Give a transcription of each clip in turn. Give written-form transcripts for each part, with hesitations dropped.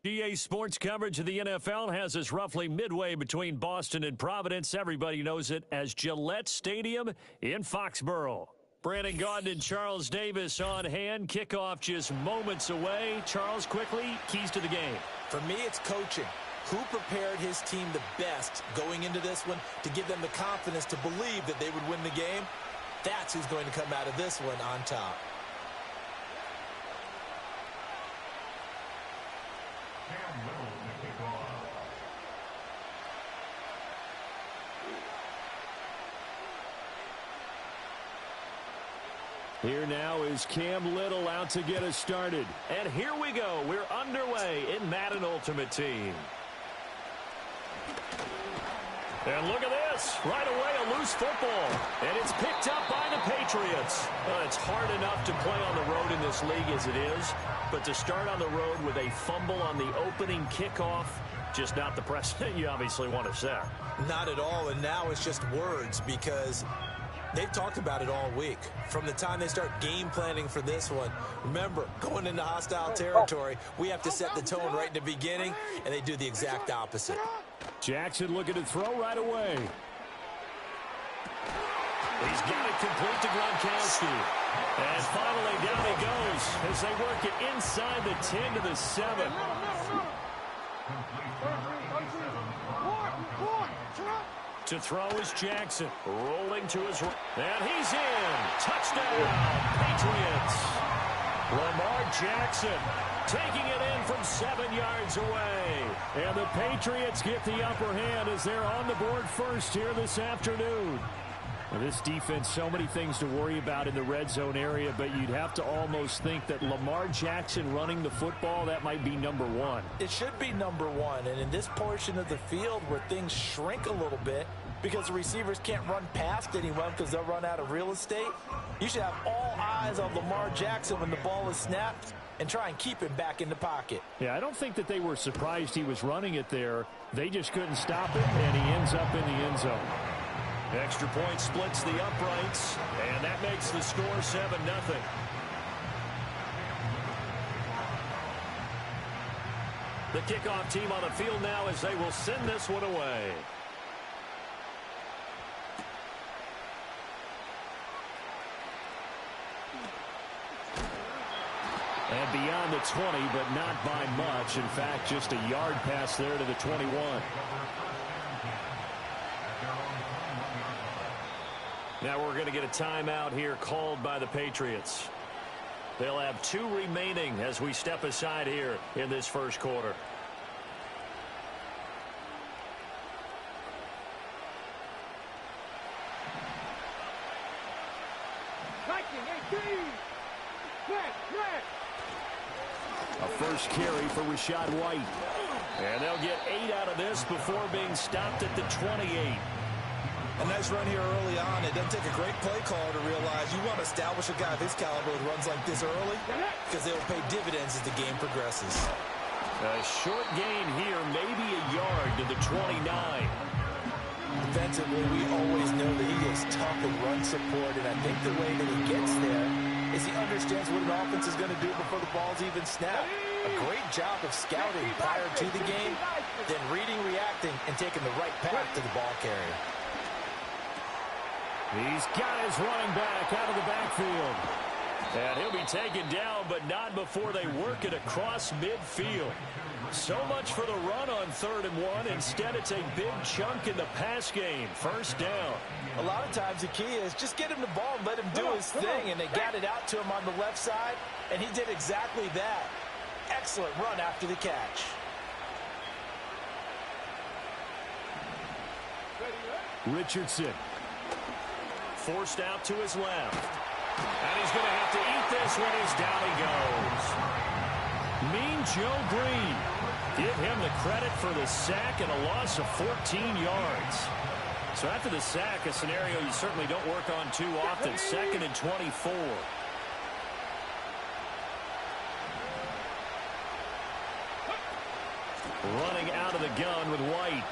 GA Sports coverage of the NFL has us roughly midway between Boston and Providence. Everybody knows it as Gillette Stadium in Foxborough. Brandon Gaudin and Charles Davis on hand. Kickoff just moments away. Charles, quickly, keys to the game. For me, it's coaching. Who prepared his team the best going into this one to give them the confidence to believe that they would win the game? That's who's going to come out of this one on top. Here now is Cam Little out to get us started. And here we go. We're underway in Madden Ultimate Team. And look at this. Right away, a loose football. And it's picked up by the Patriots. It's hard enough to play on the road in this league as it is. But to start on the road with a fumble on the opening kickoff, just not the precedent you obviously want to set. Not at all. And now it's just words because they've talked about it all week. From the time they start game planning for this one, remember, going into hostile territory, we have to set the tone right in the beginning, and they do the exact opposite. Jackson looking to throw right away. He's got it complete to Gronkowski. And finally down he goes as they work it inside the 10 to the 7. To throw is Jackson. Rolling to his right. And he's in. Touchdown, Patriots. Lamar Jackson taking it in from 7 yards away. And the Patriots get the upper hand as they're on the board first here this afternoon. Now this defense, so many things to worry about in the red zone area, but you'd have to almost think that Lamar Jackson running the football, that might be number one. It should be number one, and in this portion of the field where things shrink a little bit because the receivers can't run past anyone because they'll run out of real estate, you should have all eyes on Lamar Jackson when the ball is snapped and try and keep him back in the pocket. Yeah, I don't think that they were surprised he was running it there. They just couldn't stop it, and he ends up in the end zone. Extra point splits the uprights, and that makes the score 7-0. The kickoff team on the field now as they will send this one away. And beyond the 20, but not by much. In fact, just a yard pass there to the 21. Now we're going to get a timeout here called by the Patriots. They'll have 2 remaining as we step aside here in this first quarter. A first carry for Rachaad White. And they'll get 8 out of this before being stopped at the 28. A nice run here early on. It doesn't take a great play caller to realize you want to establish a guy of his caliber with runs like this early because they will pay dividends as the game progresses. A short gain here, maybe a yard to the 29. Defensively, we always know that he is tough in run support, and I think the way that he gets there is he understands what an offense is going to do before the ball's even snapped. A great job of scouting prior to the game, then reading, reacting, and taking the right path to the ball carrier. He's got his running back out of the backfield. And he'll be taken down, but not before they work it across midfield. So much for the run on 3rd and 1. Instead, it's a big chunk in the pass game. First down. A lot of times the key is just get him the ball and let him do his thing. And they got it out to him on the left side, and he did exactly that. Excellent run after the catch. Richardson. Forced out to his left. And he's going to have to eat this one as down he goes. Mean Joe Green. Give him the credit for the sack and a loss of 14 yards. So after the sack, a scenario you certainly don't work on too often. 2nd and 24. Running out of the gun with White.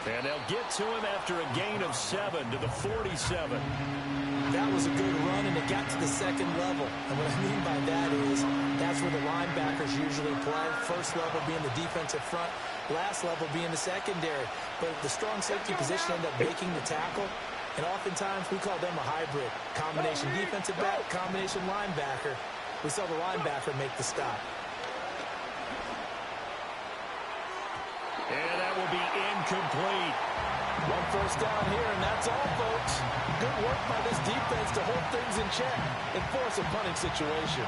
And they'll get to him after a gain of 7 to the 47. That was a good run, and it got to the 2nd level. And what I mean by that is that's where the linebackers usually play. First level being the defensive front, last level being the secondary. But the strong safety position ended up making the tackle. And oftentimes we call them a hybrid. Combination defensive back, combination linebacker. We saw the linebacker make the stop. And that will be incomplete. 1 first down here, and that's all, folks. Good work by this defense to hold things in check and force a punting situation.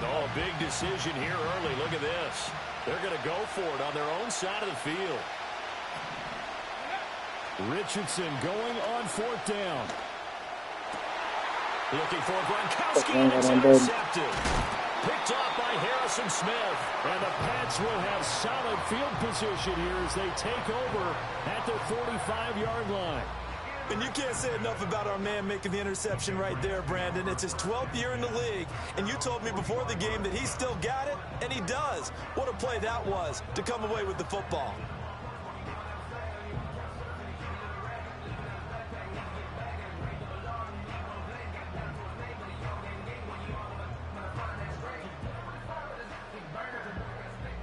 Oh, big decision here early. Look at this. They're going to go for it on their own side of the field. Richardson going on 4th down. Looking for Gronkowski, and it's intercepted. Picked off by Harrison Smith. And the Pats will have solid field position here as they take over at their 45-yard line. And you can't say enough about our man making the interception right there, Brandon. It's his 12th year in the league, and you told me before the game that he still got it, and he does. What a play that was to come away with the football.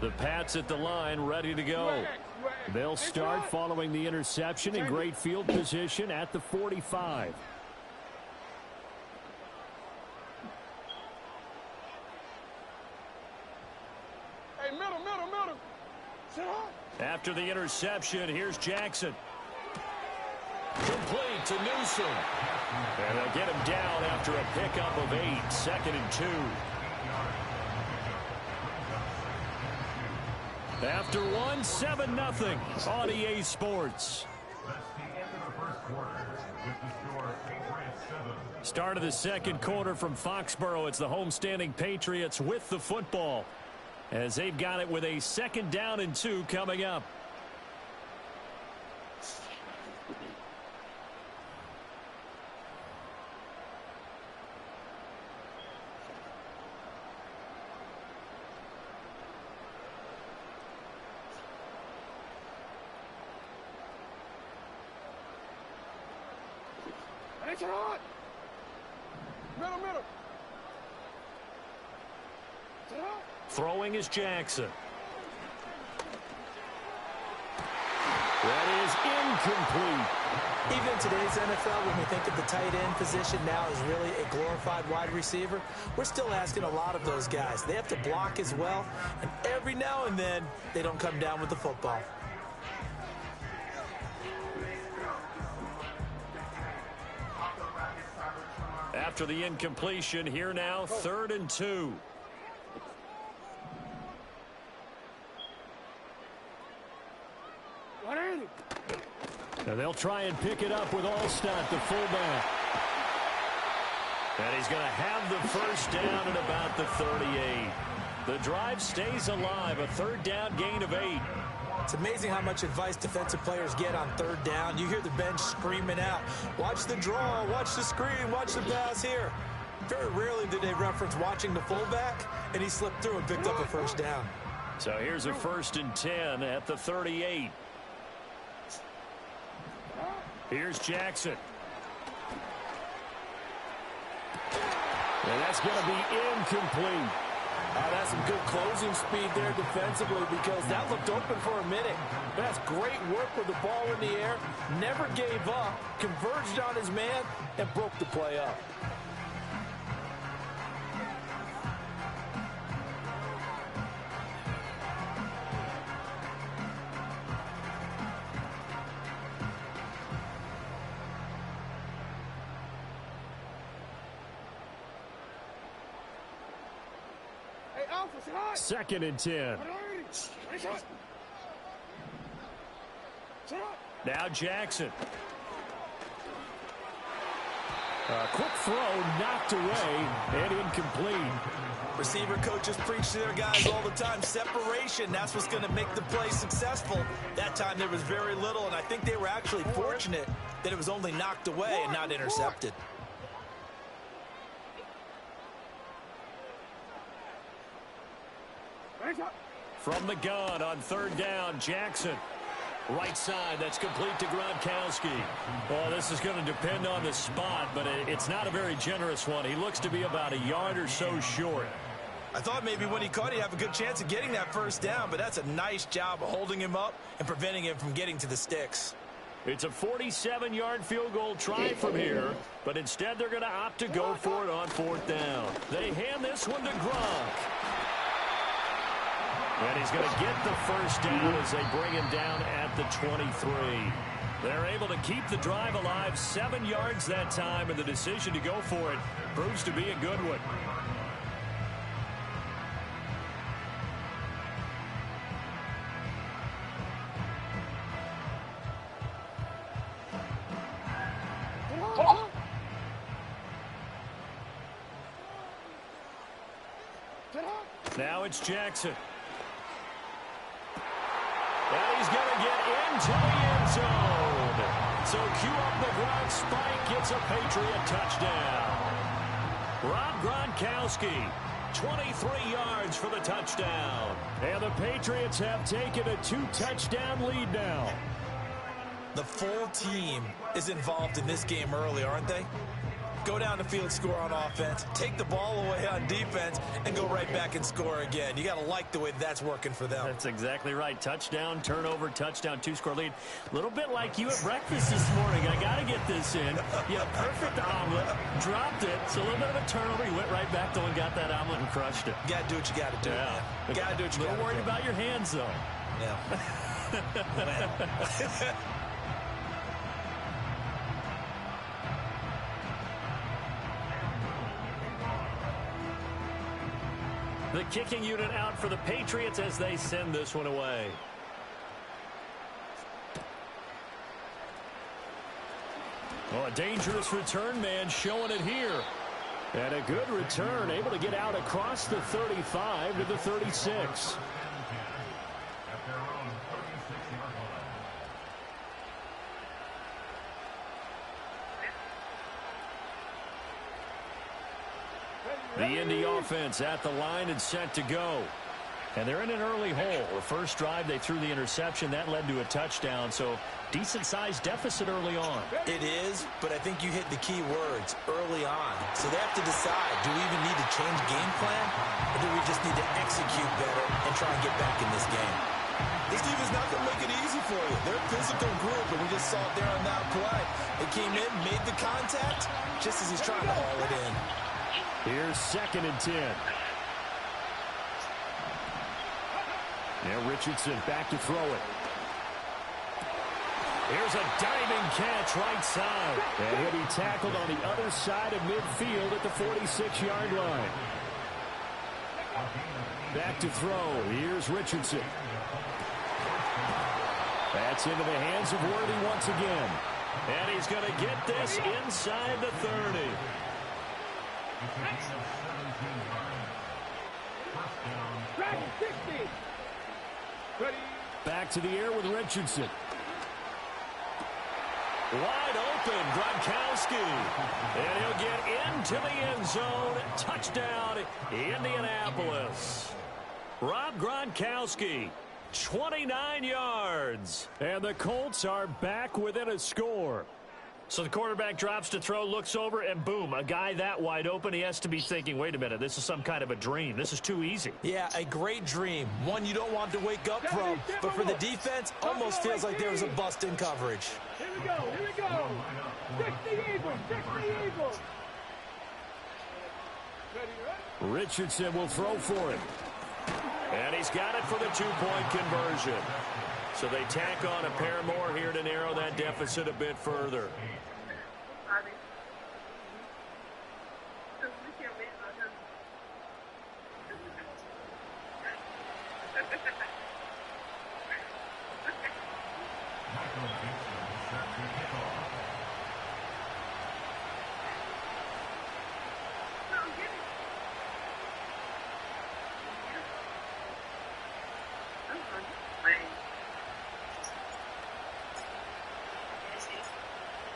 The Pats at the line, ready to go. They'll start following the interception in great field position at the 45. Hey, middle. After the interception, here's Jackson. Complete to Newsom. And they'll get him down after a pickup of 8, 2nd and 2. After 1, 7-0 on EA Sports. Start of the 2nd quarter from Foxborough. It's the homestanding Patriots with the football as they've got it with a 2nd down and 2 coming up. Middle. Throwing is Jackson. That is incomplete. Even in today's NFL, when we think of the tight end position now as really a glorified wide receiver, we're still asking a lot of those guys. They have to block as well, and every now and then, they don't come down with the football. After the incompletion, here now, 3rd and 2. And they'll try and pick it up with Allstott, the fullback. And he's going to have the first down at about the 38. The drive stays alive, a 3rd down gain of 8. It's amazing how much advice defensive players get on 3rd down. You hear the bench screaming out, watch the draw, watch the screen, watch the pass here. Very rarely do they reference watching the fullback, and he slipped through and picked up a first down. So here's a 1st and 10 at the 38. Here's Jackson. And that's going to be incomplete. That's some good closing speed there defensively because that looked open for a minute. That's great work with the ball in the air. Never gave up, converged on his man, and broke the play up. Second and 10. Now Jackson. A quick throw knocked away and incomplete. Receiver coaches preach to their guys all the time. Separation, that's what's going to make the play successful. That time there was very little, and I think they were actually fortunate that it was only knocked away and not intercepted. From the gun on 3rd down, Jackson. Right side, that's complete to Gronkowski. Well, this is going to depend on the spot, but it's not a very generous one. He looks to be about a yard or so short. I thought maybe when he caught it, he'd have a good chance of getting that first down, but that's a nice job of holding him up and preventing him from getting to the sticks. It's a 47-yard field goal try from here, but instead they're going to opt to go for it on 4th down. They hand this one to Gronk. And he's going to get the first down as they bring him down at the 23. They're able to keep the drive alive, 7 yards that time, and the decision to go for it proves to be a good one. Now it's Jackson. And he's going to get into the end zone. So cue up the Gronk spike, gets a Patriot touchdown. Rob Gronkowski, 23 yards for the touchdown. And the Patriots have taken a 2-touchdown lead now. The full team is involved in this game early, aren't they? Go down the field, score on offense, take the ball away on defense, and go right back and score again. You got to like the way that's working for them. That's exactly right. Touchdown, turnover, touchdown, 2-score lead. A little bit like you at breakfast this morning. I got to get this in. You had a perfect omelet, dropped it, so a little bit of a turnover. You went right back to and got that omelet and crushed it. You got to do what you got to do. Yeah. You got to do what you got to do. A little worried about your hands, though. Yeah. The kicking unit out for the Patriots as they send this one away. Oh, a dangerous return man showing it here. And a good return, able to get out across the 35 to the 36. The Indy offense at the line and set to go. And they're in an early hole. The first drive, they threw the interception. That led to a touchdown. So decent-sized deficit early on. It is, but I think you hit the key words, early on. So they have to decide, do we even need to change game plan, or do we just need to execute better and try and get back in this game? This defense not going to make it easy for you. They're a physical group, and we just saw it there on that play. They came in, made the contact, just as he's trying to haul it in. Here's 2nd and 10. Now Richardson back to throw it. Here's a diving catch right side. And he'll be tackled on the other side of midfield at the 46-yard line. Back to throw. Here's Richardson. That's into the hands of Worthy once again. And he's going to get this inside the 30. Back to the air with Richardson. Wide open, Gronkowski. And he'll get into the end zone. Touchdown, Indianapolis. Rob Gronkowski, 29 yards. And the Colts are back within a score. So the quarterback drops to throw, looks over, and boom, a guy that wide open, he has to be thinking, wait a minute, this is some kind of a dream. This is too easy. Yeah, a great dream. One you don't want to wake up from. But for the defense, almost feels like there was a bust in coverage. Here we go, here we go. 60 Eagles, 60 Eagles. Richardson will throw for it. And he's got it for the two-point conversion. So they tack on a pair more here to narrow that deficit a bit further.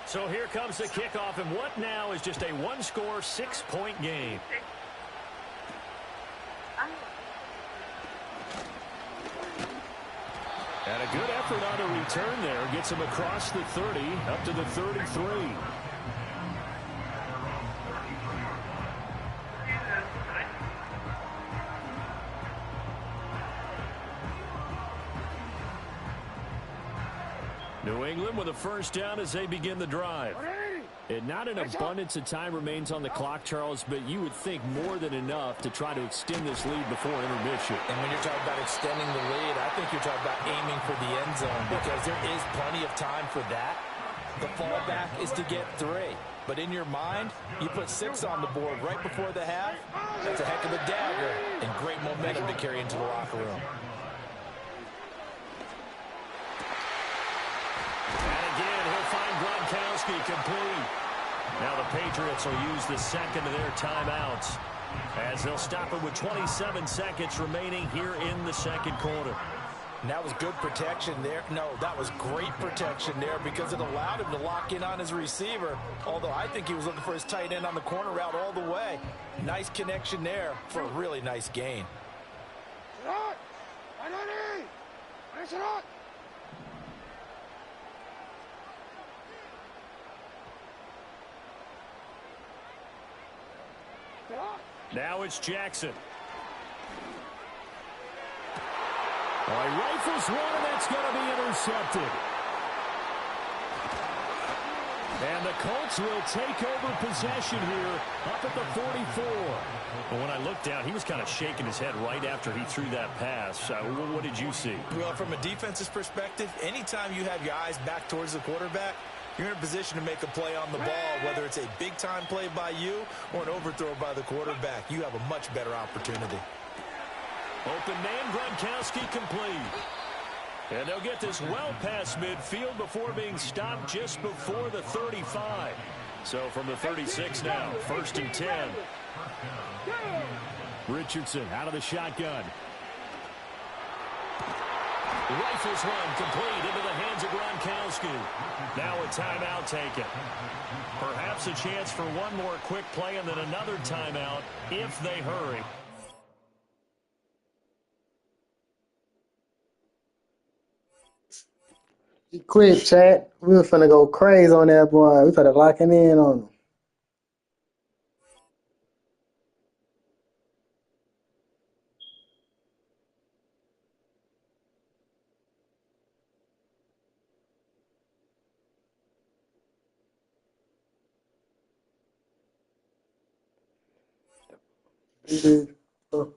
So here comes the kickoff, and what now is just a one-score, 6-point game. And a good effort on a return there. Gets him across the 30, up to the 33. New England with a first down as they begin the drive. And not an abundance of time remains on the clock, Charles, but you would think more than enough to try to extend this lead before intermission. And when you're talking about extending the lead, I think you're talking about aiming for the end zone because there is plenty of time for that. The fallback is to get 3. But in your mind, you put 6 on the board right before the half. That's a heck of a dagger and great momentum to carry into the locker room. Gronkowski complete. Now the Patriots will use the second of their timeouts as they'll stop it with 27 seconds remaining here in the second quarter. And that was good protection there. No, that was great protection there because it allowed him to lock in on his receiver, although I think he was looking for his tight end on the corner route all the way. Nice connection there for a really nice gain. Now it's Jackson. Well, he rifles one, and that's going to be intercepted. And the Colts will take over possession here up at the 44. Well, when I looked down, he was kind of shaking his head right after he threw that pass. What did you see? Well, from a defensive perspective, anytime you have your eyes back towards the quarterback, you're in a position to make a play on the ball, whether it's a big-time play by you or an overthrow by the quarterback. You have a much better opportunity. Open man, Gronkowski complete. And they'll get this well past midfield before being stopped just before the 35. So from the 36 now, 1st and 10. Richardson out of the shotgun. Rifles one complete into the hands of Gronkowski. Now a timeout taken. Perhaps a chance for one more quick play and then another timeout if they hurry. He quit, chat. We were finna go crazy on that boy. We started locking in on him. Mhm. Oh.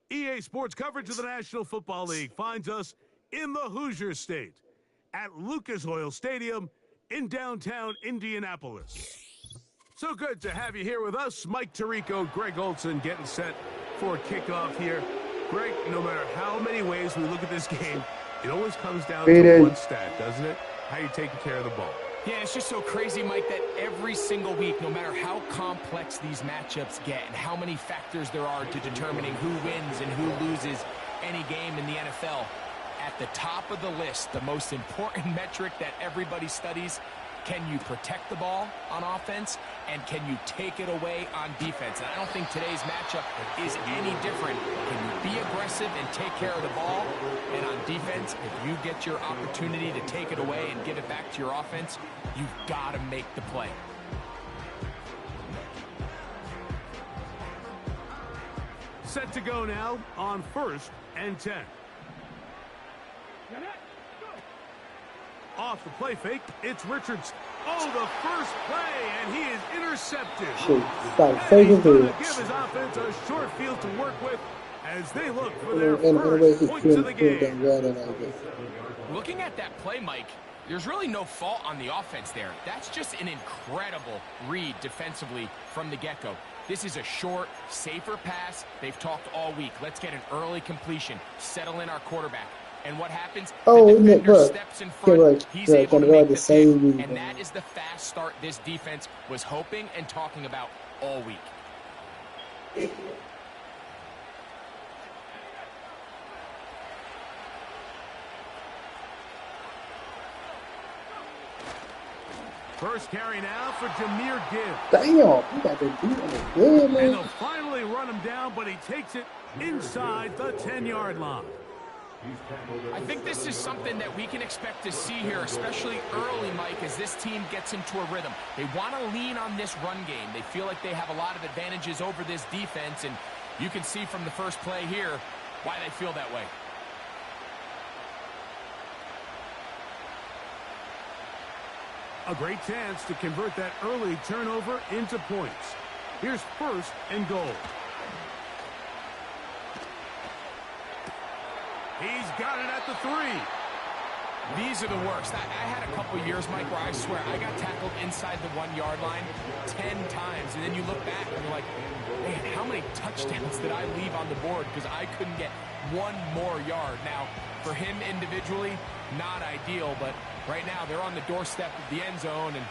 EA Sports coverage of the National Football League finds us in the Hoosier State at Lucas Oil Stadium in downtown Indianapolis. So good to have you here with us. Mike Tirico, Greg Olson getting set for kickoff here. Greg, no matter how many ways we look at this game, it always comes down to one stat, doesn't it? How you taking care of the ball. Yeah, it's just so crazy, Mike, that every single week, no matter how complex these matchups get and how many factors there are to determining who wins and who loses any game in the NFL, at the top of the list, the most important metric that everybody studies, can you protect the ball on offense and can you take it away on defense? And I don't think today's matchup is any different. Can you be aggressive and take care of the ball? And on defense, if you get your opportunity to take it away and give it back to your offense, you've got to make the play. Set to go now on 1st and 10. Off the play fake, it's Richards. Oh, the first play, and he is intercepted. Start faking to give his offense a short field to work with as they look for their first points of the game. Looking at that play, Mike, there's really no fault on the offense there. That's just an incredible read defensively from the get-go. This is a short, safer pass. They've talked all week. Let's get an early completion, settle in our quarterback. And what happens? Oh, the defender steps in front. He's able to make the pick, and that is the fast start this defense was hoping and talking about all week. First carry now for Jahmyr Gibbs. Damn, he got the defense good, And man. they'll finally run him down, but he takes it inside the 10-yard line. I think this is something that we can expect to see here, especially early, Mike, as this team gets into a rhythm. They want to lean on this run game. They feel like they have a lot of advantages over this defense, and you can see from the first play here why they feel that way. A great chance to convert that early turnover into points. Here's first and goal. He's got it at the 3. These are the worst. I had a couple years, Mike, where I swear I got tackled inside the 1-yard line 10 times. And then you look back and you're like, man, how many touchdowns did I leave on the board because I couldn't get one more yard? Now, for him individually, not ideal, but right now they're on the doorstep of the end zone, and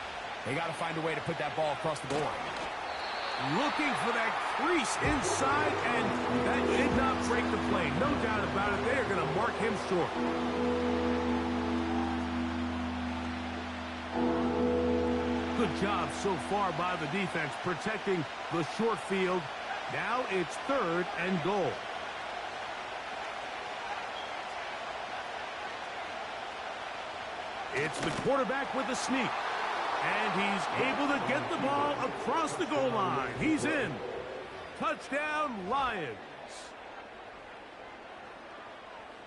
they got to find a way to put that ball across the goal line. Looking for that crease inside, and that did not break the play. No doubt about it. They are going to mark him short. Good job so far by the defense protecting the short field. Now it's third and goal. It's the quarterback with a sneak. And he's able to get the ball across the goal line. He's in. Touchdown, Lions.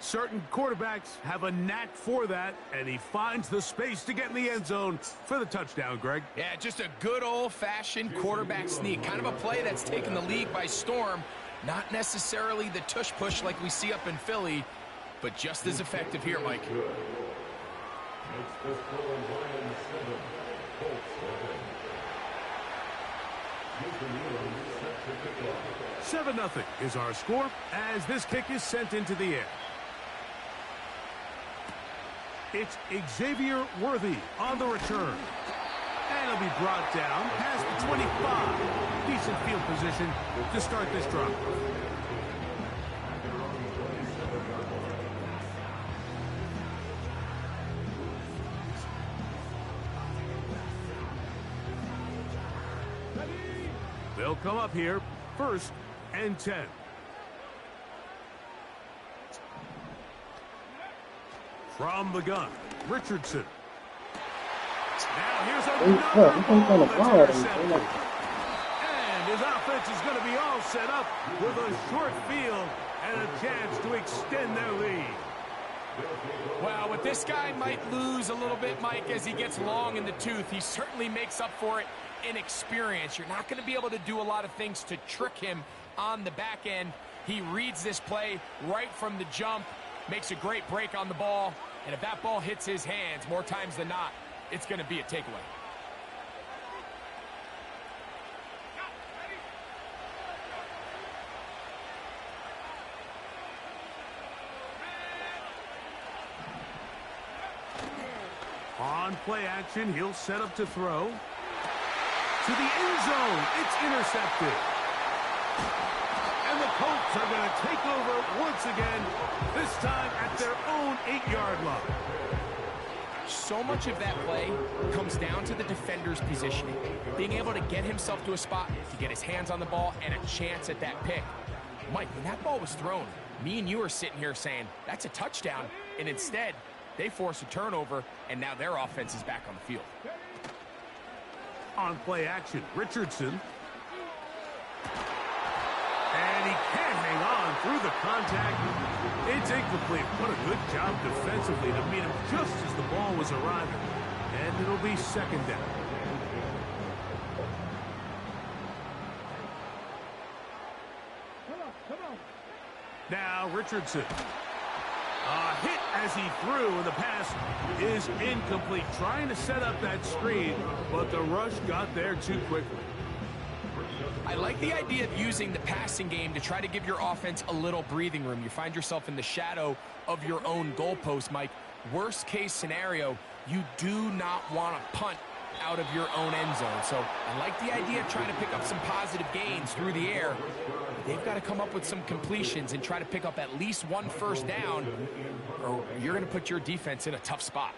Certain quarterbacks have a knack for that, and he finds the space to get in the end zone for the touchdown, Greg. Yeah, just a good old-fashioned quarterback sneak. Kind of a play that's taken the league by storm. Not necessarily the tush-push like we see up in Philly, but just as effective here, Mike. 7-0 is our score as this kick is sent into the air. It's Xavier Worthy on the return. And it'll be brought down past the 25. Decent field position to start this drive. They'll come up here, first and 10. From the gun, Richardson. Now here's another ball that's intercepted. And his offense is going to be all set up with a short field and a chance to extend their lead. Well, what this guy might lose a little bit, Mike, as he gets long in the tooth, he certainly makes up for it in experience. You're not going to be able to do a lot of things to trick him on the back end. He reads this play right from the jump, makes a great break on the ball, and if that ball hits his hands more times than not, it's going to be a takeaway. On play action, he'll set up to throw. To the end zone, it's intercepted. And the Colts are going to take over once again, this time at their own 8-yard line. So much of that play comes down to the defender's positioning. Being able to get himself to a spot, to get his hands on the ball, and a chance at that pick. Mike, when that ball was thrown, me and you are sitting here saying, that's a touchdown. And instead, they force a turnover, and now their offense is back on the field. On play action, Richardson. And he can't hang on through the contact. It's incomplete. What a good job defensively to meet him just as the ball was arriving. And it'll be second down. Come on. Now Richardson. A hit as he threw, and the pass is incomplete. Trying to set up that screen, but the rush got there too quickly. I like the idea of using the passing game to try to give your offense a little breathing room. You find yourself in the shadow of your own goalpost, Mike. Worst case scenario, you do not want to punt out of your own end zone. So I like the idea of trying to pick up some positive gains through the air. They've got to come up with some completions and try to pick up at least one first down, or you're going to put your defense in a tough spot.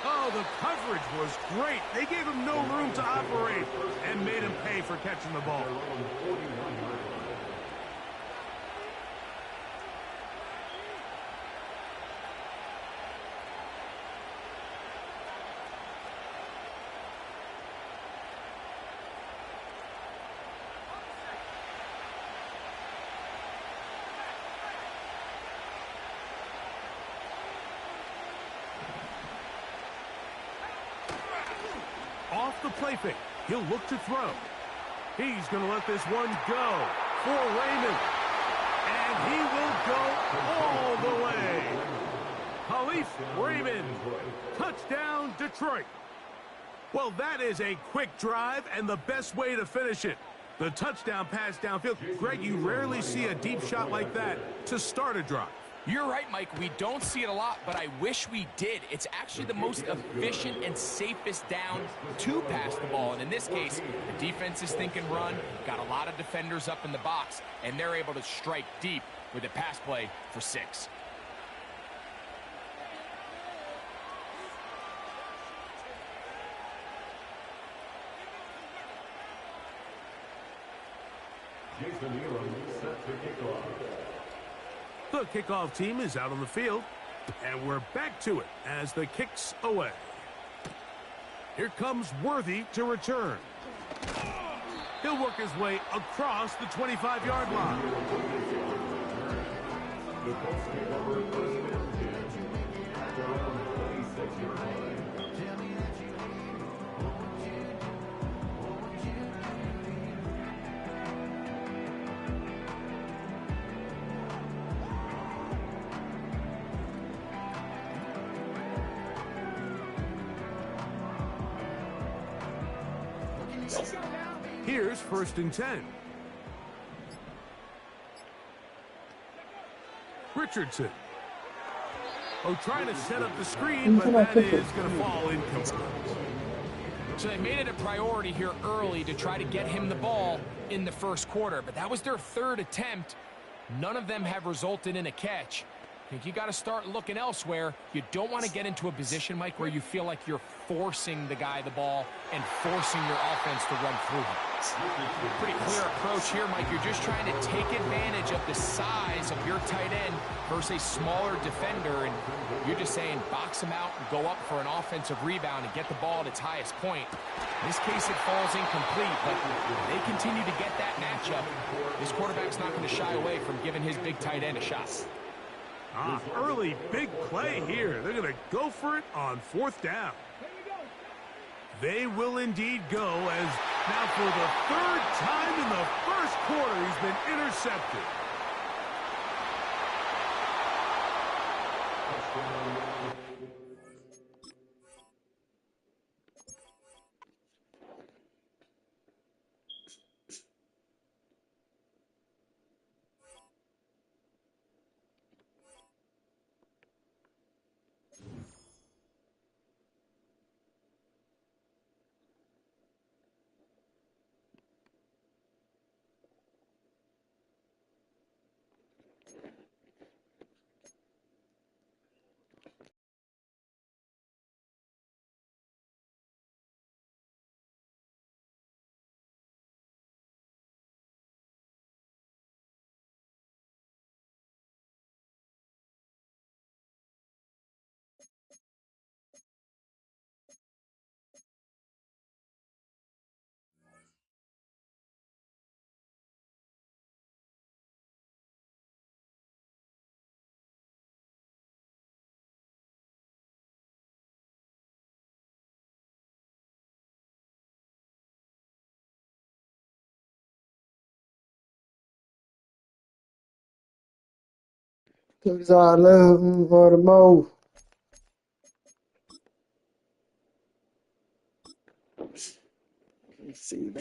Oh, the coverage was great. They gave him no room to operate and made him pay for catching the ball. Off the play fake. He'll look to throw. He's going to let this one go for Raymond. And he will go all the way. Khalif Raymond. Touchdown, Detroit. Well, that is a quick drive and the best way to finish it. The touchdown pass downfield. Greg, you rarely see a deep shot like that to start a drive. You're right, Mike. We don't see it a lot, but I wish we did. It's actually the most efficient and safest down to pass the ball. And in this case, the defense is thinking run, got a lot of defenders up in the box, and they're able to strike deep with a pass play for 6. The kickoff team is out on the field, and we're back to it as the kick's away. Here comes Worthy to return. He'll work his way across the 25-yard line. Here's 1st and 10. Richardson. Oh, trying to set up the screen, but that is going to fall incomplete. So they made it a priority here early to try to get him the ball in the first quarter, but that was their 3rd attempt. None of them have resulted in a catch. I think you got to start looking elsewhere. You don't want to get into a position, Mike, where you feel like you're forcing the guy the ball and forcing your offense to run through him. Pretty clear approach here, Mike. You're just trying to take advantage of the size of your tight end versus a smaller defender, and you're just saying box him out and go up for an offensive rebound and get the ball at its highest point. In this case, it falls incomplete, but they continue to get that matchup. This quarterback's not going to shy away from giving his big tight end a shot. Early big play here. They're going to go for it on 4th down. They will indeed go, as now for the 3rd time in the first quarter he's been intercepted. Cause I love for the most. Let me see.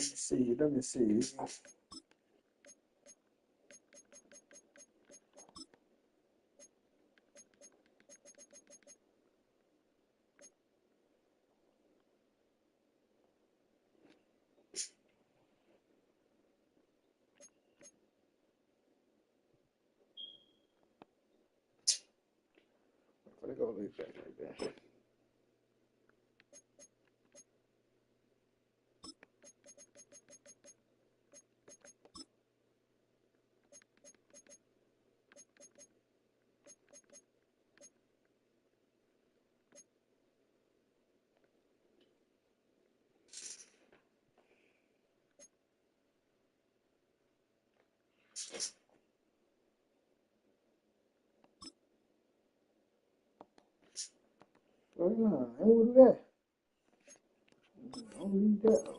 They go like that, like that. Oh, no, I ain't do that. Don't read that.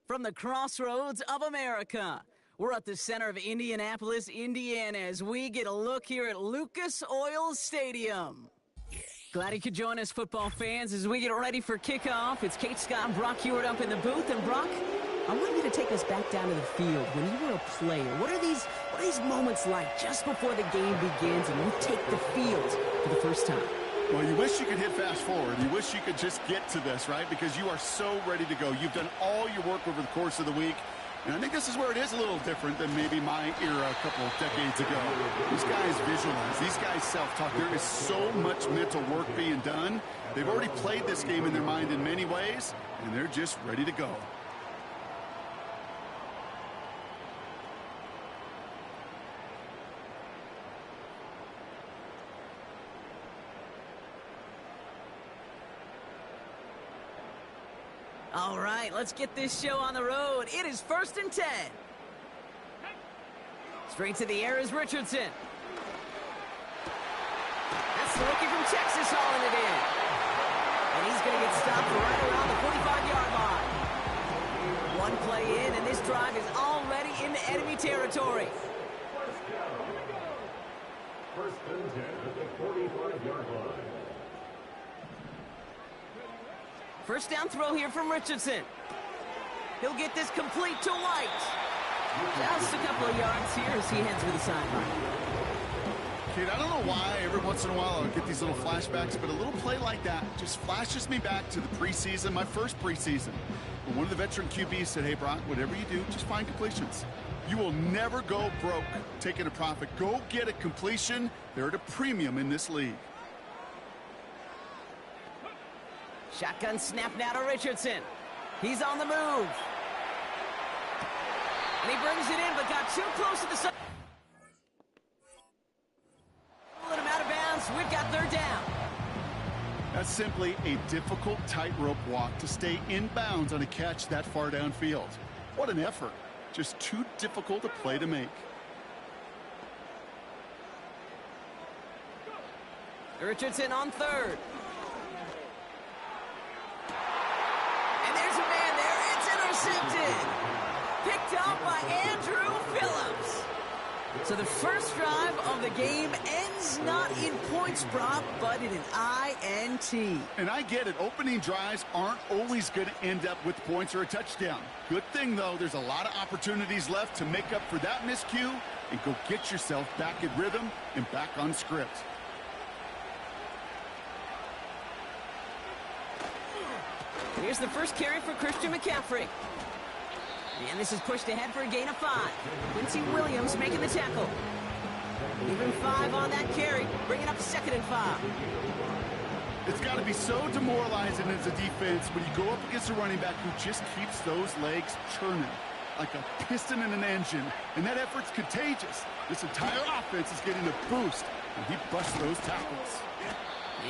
From the crossroads of America, we're at the center of Indianapolis, Indiana, as we get a look here at Lucas Oil Stadium. Glad you could join us, football fans, as we get ready for kickoff. It's Kate Scott and Brock Hewitt up in the booth. And Brock, I want you to take us back down to the field. When you were a player, what are these moments like just before the game begins and you take the field for the first time? Well, you wish you could hit fast forward. You wish you could just get to this, right? Because you are so ready to go. You've done all your work over the course of the week. And I think this is where it is a little different than maybe my era a couple of decades ago. These guys visualize. These guys self-talk. There is so much mental work being done. They've already played this game in their mind in many ways, and they're just ready to go. All right, let's get this show on the road. It is 1st and 10. Straight to the air is Richardson. That's the rookie from Texas hauling it in. And he's going to get stopped right around the 45-yard line. One play in, and this drive is already into enemy territory. First and 10 at the 45-yard line. First down throw here from Richardson. He'll get this complete to White. Just a couple of yards here as he heads for the sideline. Kid, I don't know why every once in a while I'll get these little flashbacks, but a little play like that just flashes me back to the preseason, my first preseason. When one of the veteran QBs said, hey, Brock, whatever you do, just find completions. You will never go broke taking a profit. Go get a completion. They're at a premium in this league. Shotgun snap now to Richardson. He's on the move. And he brings it in, but got too close to the side. Pulling him out of bounds. We've got 3rd down. That's simply a difficult tightrope walk to stay in bounds on a catch that far downfield. What an effort. Just too difficult a play to make. Richardson on third. And there's a man there. It's intercepted. Picked up by Andrew Phillips. So the first drive of the game ends not in points, Brock, but in an INT. And I get it. Opening drives aren't always going to end up with points or a touchdown. Good thing, though, there's a lot of opportunities left to make up for that miscue and go get yourself back in rhythm and back on script. Here's the first carry for Christian McCaffrey. And this is pushed ahead for a gain of 5. Quincy Williams making the tackle. Even 5 on that carry, bringing up 2nd and 5. It's got to be so demoralizing as a defense when you go up against a running back who just keeps those legs churning like a piston in an engine. And that effort's contagious. This entire offense is getting a boost, and he busts those tackles.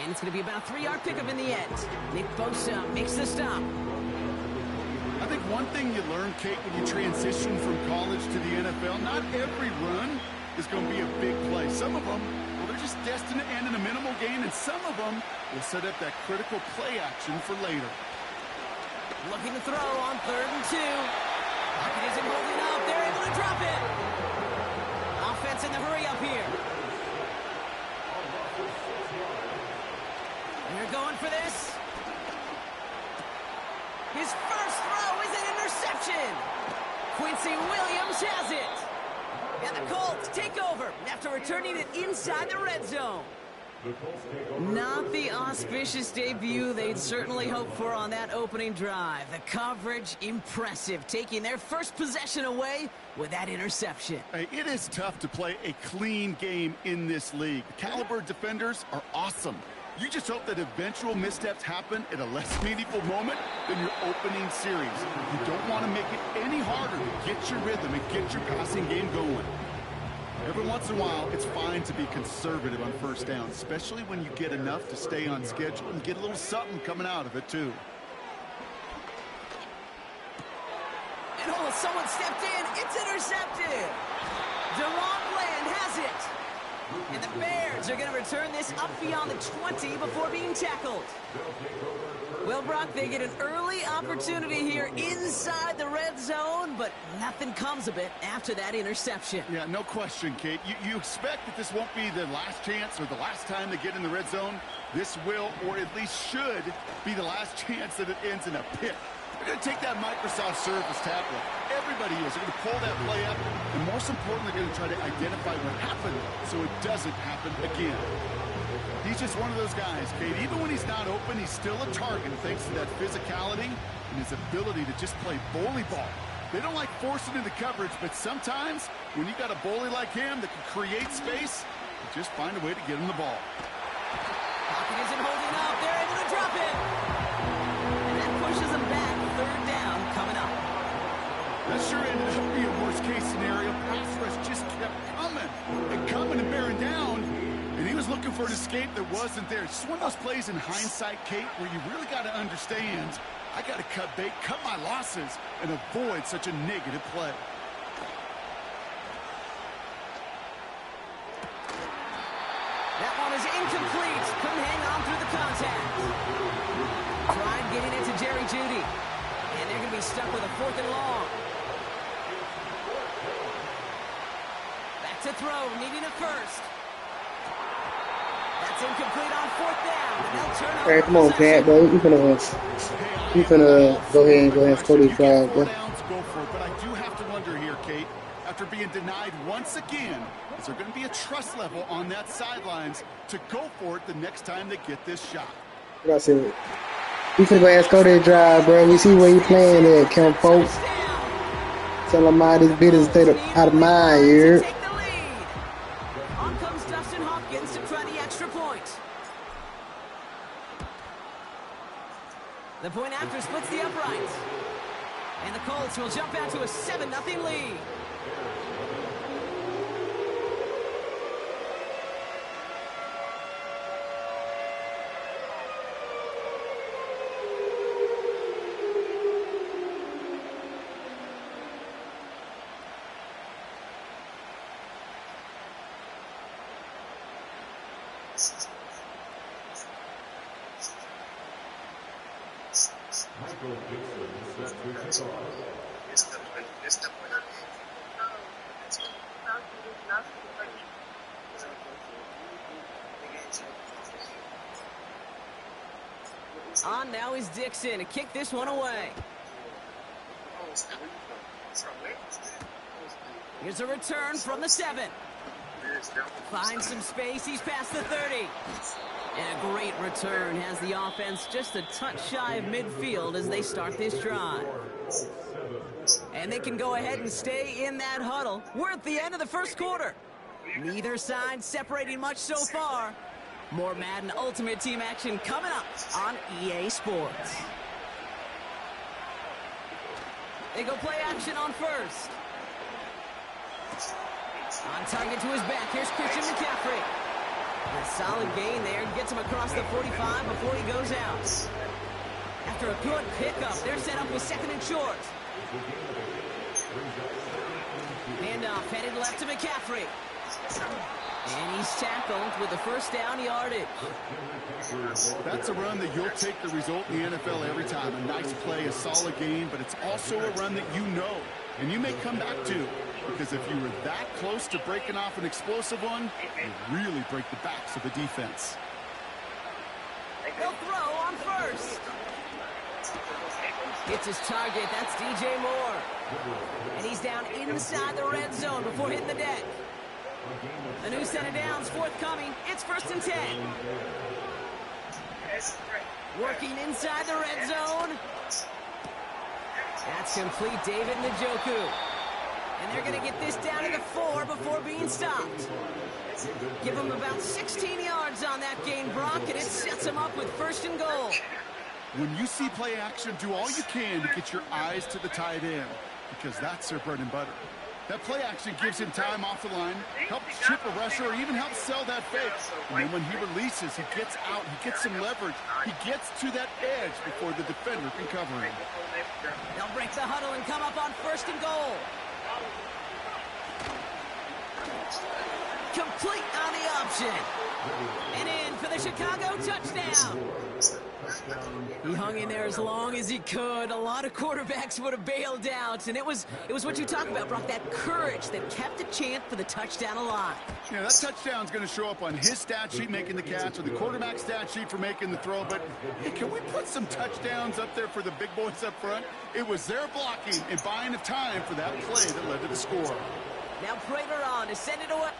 And it's going to be about a 3-yard pickup in the end. Nick Bosa makes the stop. I think one thing you learn, Kate, when you transition from college to the NFL, not every run is going to be a big play. Some of them, well, they're just destined to end in a minimal gain, and some of them will set up that critical play action for later. Looking to throw on 3rd and 2. Pocket isn't holding up. They're able to drop it. Offense in the hurry up here. They're going for this. His first throw is an interception. Quincy Williams has it. And the Colts take over after returning it inside the red zone. Not the auspicious debut they'd certainly hoped for on that opening drive. The coverage, impressive, taking their first possession away with that interception. Hey, it is tough to play a clean game in this league. Caliber defenders are awesome. You just hope that eventual missteps happen at a less meaningful moment than your opening series. You don't want to make it any harder to get your rhythm and get your passing game going. Every once in a while, it's fine to be conservative on first down, especially when you get enough to stay on schedule and get a little something coming out of it, too. And oh, someone stepped in. It's intercepted. DeRon Bland has it. And the Bears are going to return this up beyond the 20 before being tackled. Well, Brock, they get an early opportunity here inside the red zone, but nothing comes of it after that interception. Yeah, no question, Kate. You expect that this won't be the last chance or the last time they get in the red zone. This will, or at least should, be the last chance that it ends in a pick. They're going to take that Microsoft Surface tablet. Everybody is. They're going to pull that play up, and most importantly, they're going to try to identify what happened so it doesn't happen again. He's just one of those guys, Kate. Even when he's not open, he's still a target thanks to that physicality and his ability to just play bully ball. They don't like forcing into coverage, but sometimes when you got a bully like him that can create space, you just find a way to get him the ball. Pocket isn't holding up. They're able to drop it. And that pushes them back. 3rd down coming up. That sure ended up being a worst-case scenario. Pass rush just kept coming and bearing down. And he was looking for an escape that wasn't there. It's just one of those plays in hindsight, Kate, where you really got to understand, I got to cut bait, cut my losses, and avoid such a negative play. That one is incomplete. Couldn't hang on through the contact. Tried getting it to Jerry Jeudy. And they're going to be stuck with a 4th and long. Back to throw, needing a first. That's incomplete on 4th down. And they'll turn over. Hey, come on, Pat, bro. You finna go ahead and score these drives, bro. Go for it, but I do have to wonder here, Kate, after being denied once again, is there going to be a trust level on that sidelines to go for it the next time they get this shot? What I said. You finna go ahead and score that drive, bro. We see where you playing at, Kemp folks. Tell them all this bit is out of mind here. The point after splits the uprights. And the Colts will jump out to a 7-0 lead. On now is Dixon to kick this one away. Here's a return from the 7. Finds some space. He's past the 30. And a great return has the offense just a touch shy of midfield as they start this drive. And they can go ahead and stay in that huddle. We're at the end of the first quarter. Neither side separating much so far. More Madden Ultimate Team action coming up on EA Sports. They go play action on first. On target to his back, here's Christian McCaffrey. A solid gain there, gets him across the 45 before he goes out. After a good pickup, they're set up with 2nd and short. Handoff headed left to McCaffrey. And he's tackled with the first down yardage. That's a run that you'll take the result in the NFL every time. A nice play, a solid game, but it's also a run that you know and you may come back to. Because if you were that close to breaking off an explosive one, you really break the backs of the defense. They'll throw on first. It's his target. That's DJ Moore. And he's down inside the red zone before hitting the deck. A new set of downs forthcoming. It's 1st and 10. Working inside the red zone. That's complete, David Njoku. And they're going to get this down to the 4 before being stopped. Give them about 16 yards on that gain, Brock, and it sets them up with 1st and goal. When you see play action, do all you can to get your eyes to the tight end, because that's their bread and butter. That play action gives him time off the line, helps chip a rusher, or even helps sell that fake. And then when he releases, he gets out, he gets some leverage. He gets to that edge before the defender can cover him. They'll break the huddle and come up on 1st and goal. Complete on the option. And in for the Chicago touchdown. He hung in there as long as he could. A lot of quarterbacks would have bailed out. And it was what you talk about, Brock, that courage that kept the chance for the touchdown alive. Yeah, that touchdown's going to show up on his stat sheet making the catch or the quarterback stat sheet for making the throw. But hey, can we put some touchdowns up there for the big boys up front? It was their blocking and buying of time for that play that led to the score. Now Prater on to send it away.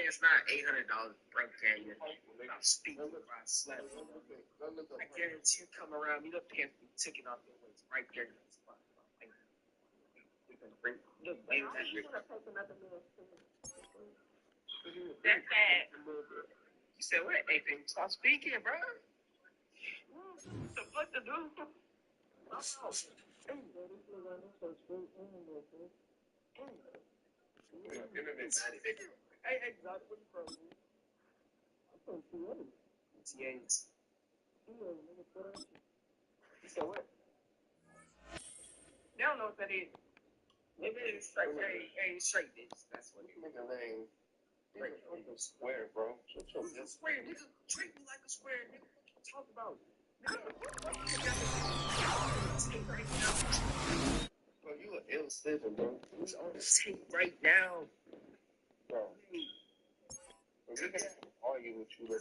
It's not $800 break can. I'm speaking about slap. I guarantee you come around, you look pants be ticking off your waist right there in that spot. That's bad. You said what? Hey, stop speaking, bro. What to do? Hey, exactly what you from? I'm from TA. You said what? They don't know what that is. Maybe it's straight. Hey, straight bitch. That's what it is. Nigga lame. Nigga square, bro. Square, nigga. Treat me like a square, nigga. What you talking about? Bro, you an ill citizen, bro. It's on the tape right now. Bro. We can argue with you, bro.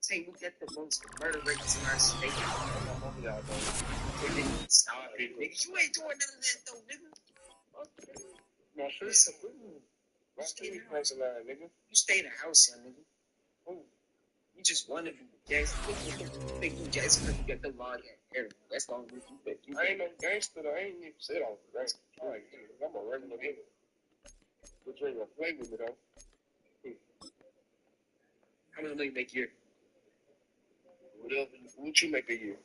Hey, we got the most murder rates in our state. Stop it, nigga. You ain't doing none of that, though, nigga. No, sure. You stay in the house, son, nigga. You just want to be gangster. You think you gangster because you got the law here. That's the only reason you think you. I ain't no gangster, though. I ain't even said I was a gangster. I'm a regular nigga. But you ain't gonna play with me, though. How much money you make a year? Whatever. What you make a year?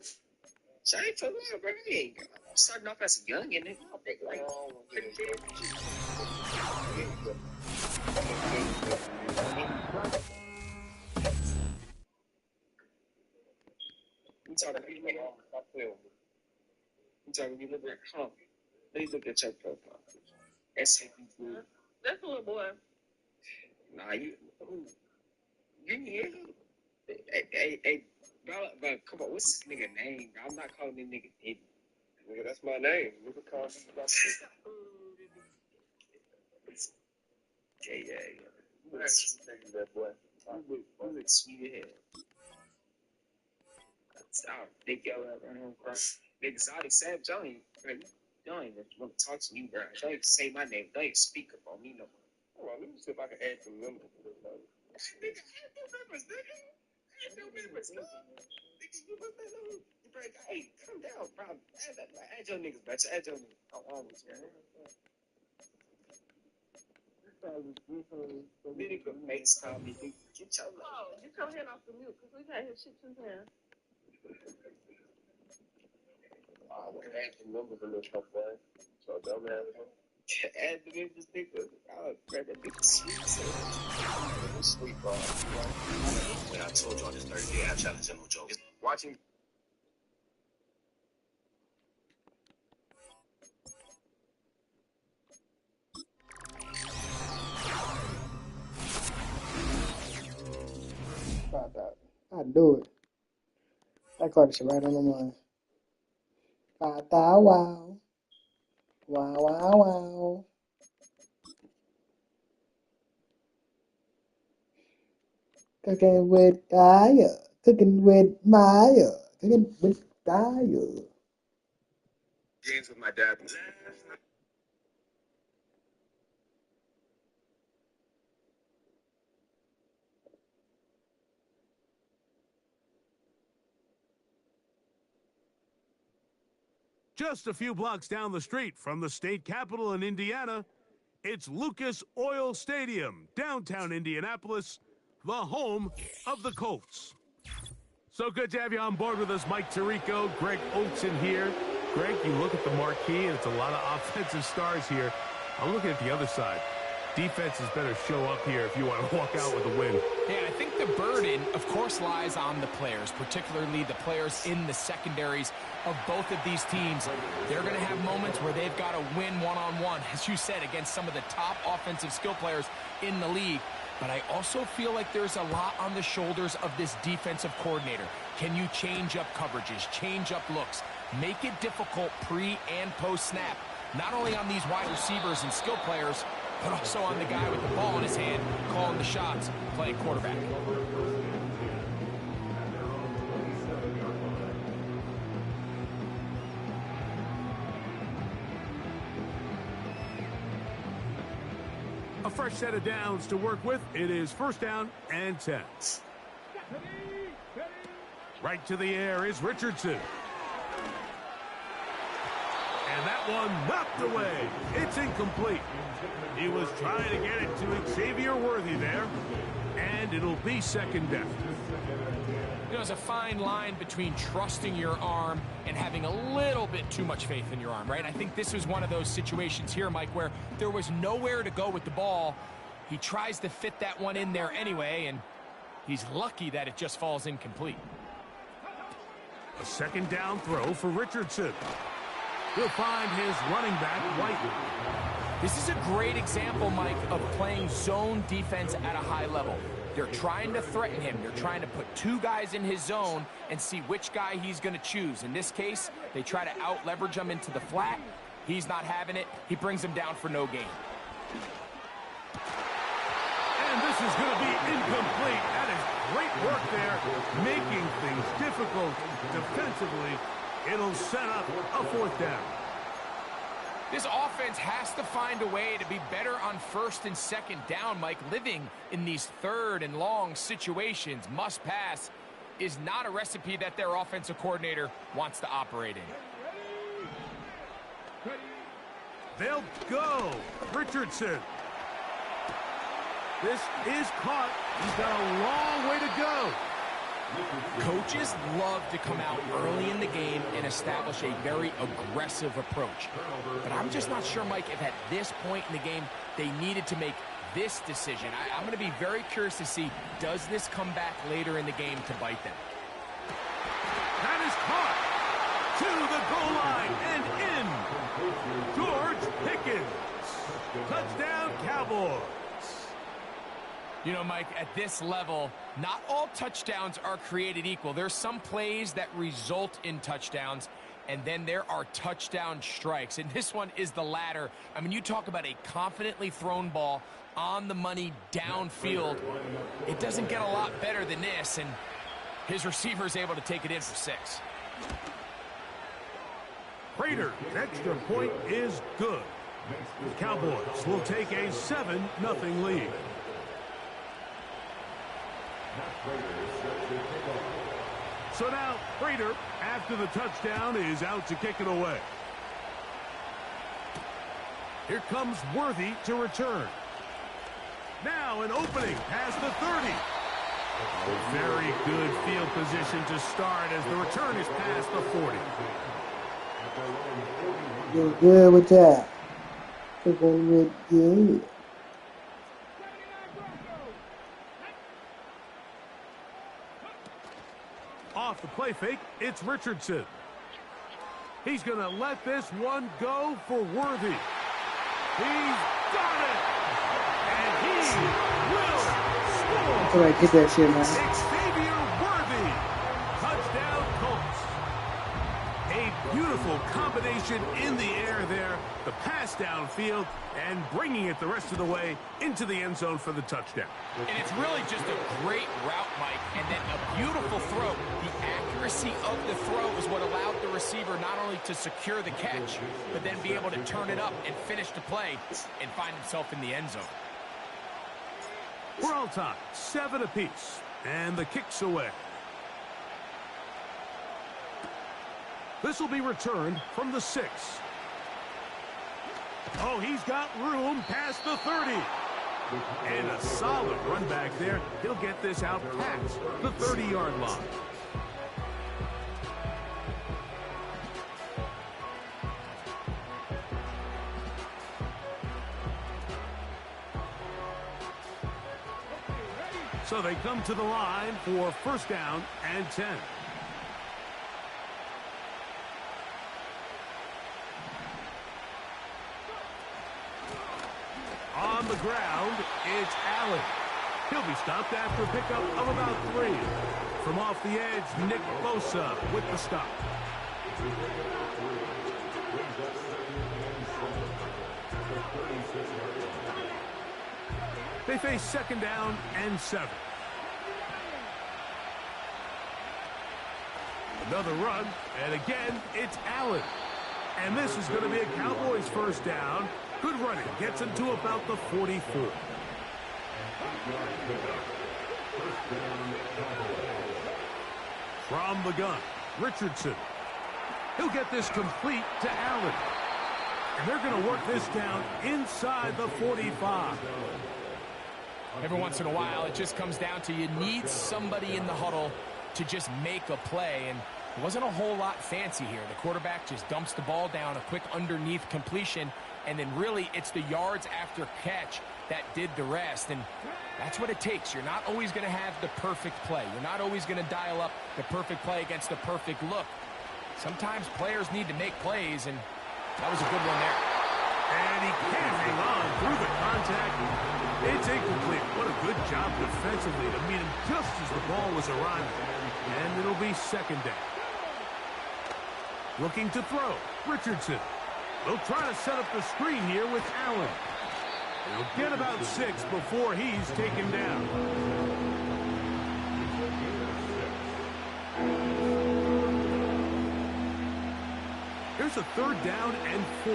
So I ain't for real, bro. I'm starting off as a young and then I'll make like you talking you look like Hump. Let me look at your profile. SAP. That's a little boy. Nah, you hey, bro, come on, what's this nigga name, bro? I'm not calling this nigga Diddy. Nigga, that's my name. Nigga call me my shit. Yeah. That boy. You look sweet as hell. I don't think y'all ever heard him cry. Nigga, Exotic Savage, don't even want to talk to you, bro. Don't even say my name. Don't even speak up on me no more. Hold on, let me see if I can add some members to this. Nigga, add new members, nigga. Add new members, cuz. Nigga, you look like that. Bro, hey, calm down, bro. Add your niggas, bro. Add your niggas. I'm always, man. Nigga, face call me, nigga. Get your love. Oh, you come here off the mute, because we've had his shit since then. I want to add some members in this stuff, boy. So dumbass. Add the members, nigga. Oh, bro, that nigga sweet, so Sweet, bro. When I told you on this 30-day app challenge, no joke. watching. I do it. That card is right on the money. Wow. Wow. Cooking with fire. Cooking with Maya. Cooking with fire. Games with my dad. Just a few blocks down the street from the state capitol in Indiana, it's Lucas Oil Stadium, downtown Indianapolis, the home of the Colts. So good to have you on board with us, Mike Tirico, Greg Oates in here. Greg, you look at the marquee, and it's a lot of offensive stars here. I'm looking at the other side. Defenses better show up here if you want to walk out with a win. Yeah, I think the burden, of course, lies on the players, particularly the players in the secondaries of both of these teams. They're going to have moments where they've got to win one-on-one, as you said, against some of the top offensive skill players in the league. But I also feel like there's a lot on the shoulders of this defensive coordinator. Can you change up coverages, change up looks, make it difficult pre- and post-snap, not only on these wide receivers and skill players, but also on the guy with the ball in his hand, calling the shots, playing quarterback. A fresh set of downs to work with. It is first down and 10. Right to the air is Richardson. And that one knocked away. It's incomplete. He was trying to get it to Xavier Worthy there. And it'll be second down. You know, there's a fine line between trusting your arm and having a little bit too much faith in your arm, right? I think this was one of those situations here, Mike, where there was nowhere to go with the ball. He tries to fit that one in there anyway, and he's lucky that it just falls incomplete. A second down throw for Richardson. He'll find his running back, White. This is a great example, Mike, of playing zone defense at a high level. They're trying to threaten him. They're trying to put two guys in his zone and see which guy he's going to choose. In this case, they try to out-leverage him into the flat. He's not having it. He brings him down for no gain. And this is going to be incomplete. That is great work there, making things difficult defensively. It'll set up a fourth down. This offense has to find a way to be better on first and second down, Mike. Living in these third and long situations, must pass, is not a recipe that their offensive coordinator wants to operate in. They'll go. Richardson. This is caught. He's got a long way to go. Coaches love to come out early in the game and establish a very aggressive approach. But I'm just not sure, Mike, if at this point in the game they needed to make this decision. I'm going to be very curious to see, does this come back later in the game to bite them? That is caught to the goal line and in. George Pickens. Touchdown, Cowboys. You know, Mike, at this level, not all touchdowns are created equal. There's some plays that result in touchdowns, and then there are touchdown strikes. And this one is the latter. I mean, you talk about a confidently thrown ball on the money downfield. It doesn't get a lot better than this, and his receiver is able to take it in for 6. Prater's extra point is good. The Cowboys will take a 7-0 lead. So now, Prater, after the touchdown, is out to kick it away. Here comes Worthy to return. Now an opening past the 30. Very good field position to start as the return is past the 40. You're good with that. You're good. Off the play fake, it's Richardson. He's going to let this one go for Worthy. He's got it! And he will score! All right, get that shit, man. Xavier Worthy! Touchdown Colts. A beautiful combination in the air there. The pass downfield and bringing it the rest of the way into the end zone for the touchdown. And it's really just a great route, Mike, and then a beautiful throw. The accuracy of the throw is what allowed the receiver not only to secure the catch, but then be able to turn it up and finish the play and find himself in the end zone. We're all tied, 7 apiece, and the kick's away. This will be returned from the 6. Oh, he's got room past the 30. And a solid run back there. He'll get this out past the 30-yard line. So they come to the line for first down and 10. On the ground, it's Allen. He'll be stopped after a pickup of about 3. From off the edge, Nick Bosa with the stop. They face second down and 7. Another run, and again, it's Allen. And this is going to be a Cowboys first down. Good running. Gets him to about the 44. From the gun, Richardson. He'll get this complete to Allen. And they're going to work this down inside the 45. Every once in a while, it just comes down to you need somebody in the huddle to just make a play. And it wasn't a whole lot fancy here. The quarterback just dumps the ball down, a quick underneath completion. And then really, it's the yards after catch that did the rest. And that's what it takes. You're not always going to have the perfect play. You're not always going to dial up the perfect play against the perfect look. Sometimes players need to make plays, and that was a good one there. And he can't hang on through the contact. It's incomplete. What a good job defensively to meet him just as the ball was arriving. And it'll be second down. Looking to throw, Richardson. They'll try to set up the screen here with Allen. They'll get about 6 before he's taken down. Here's a third down and 4.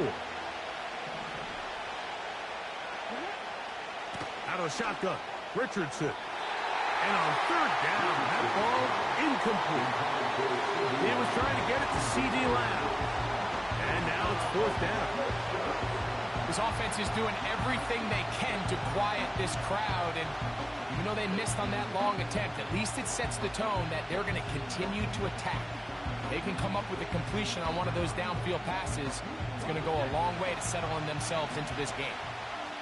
Out of the shotgun, Richardson. And on third down, that ball incomplete. He was trying to get it to C.D. Lamb. And now it's fourth down. This offense is doing everything they can to quiet this crowd. And even though they missed on that long attempt, at least it sets the tone that they're going to continue to attack. They can come up with a completion on one of those downfield passes. It's going to go a long way to settling themselves into this game.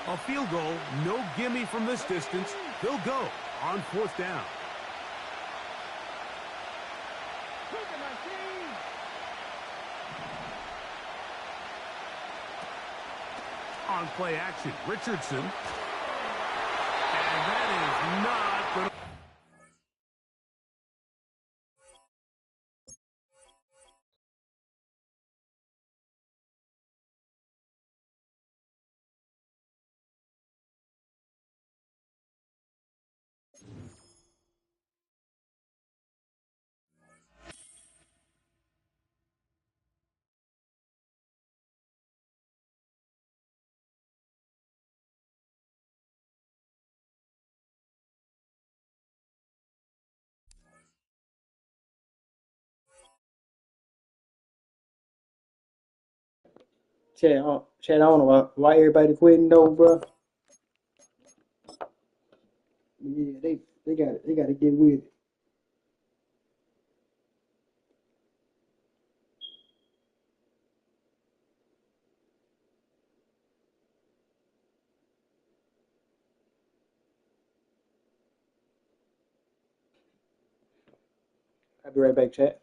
A field goal, no gimme from this distance. They'll go on fourth down. On play action, Richardson. And that is Chad, I don't know why everybody quitting though, bro. Yeah, they got to get with it. I'll be right back, chat.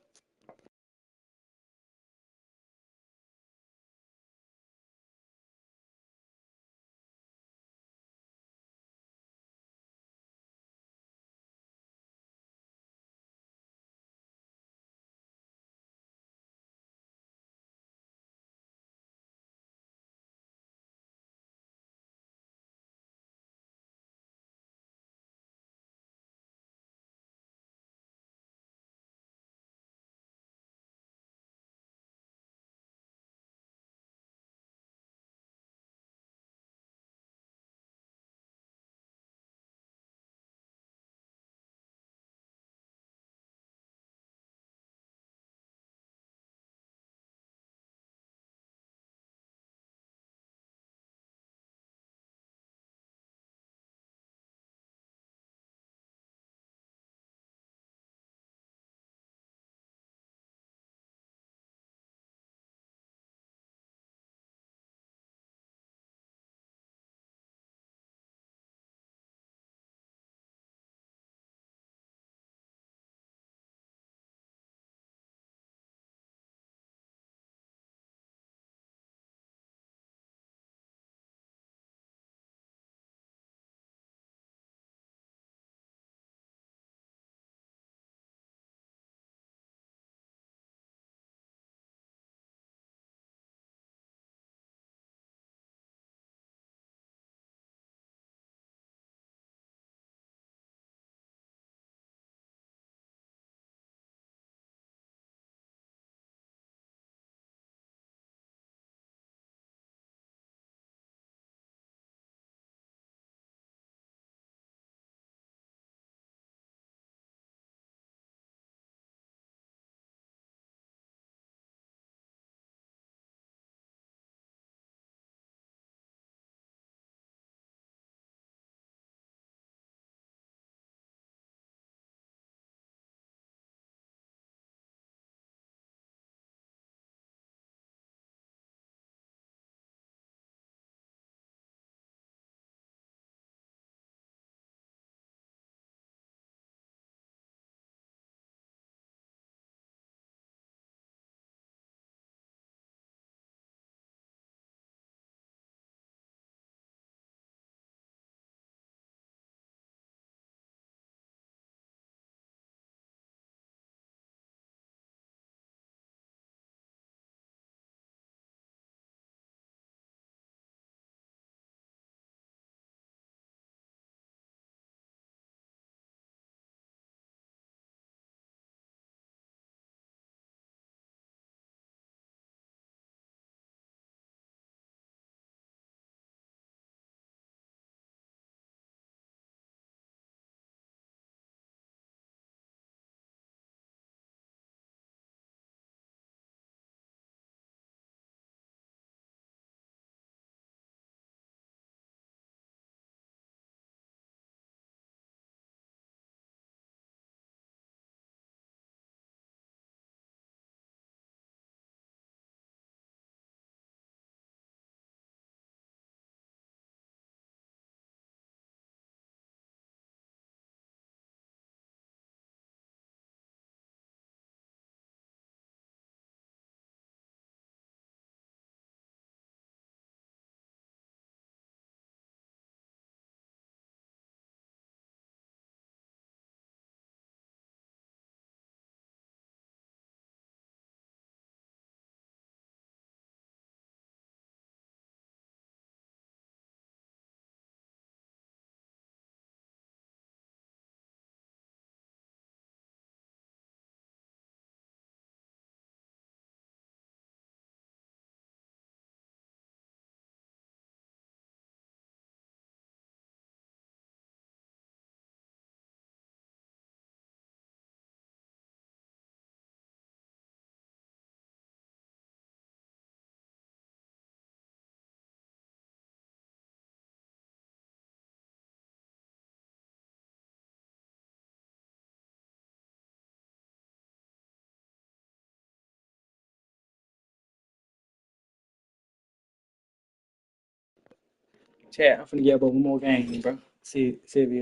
Chat, I'm finna get about one more game, bro. See if we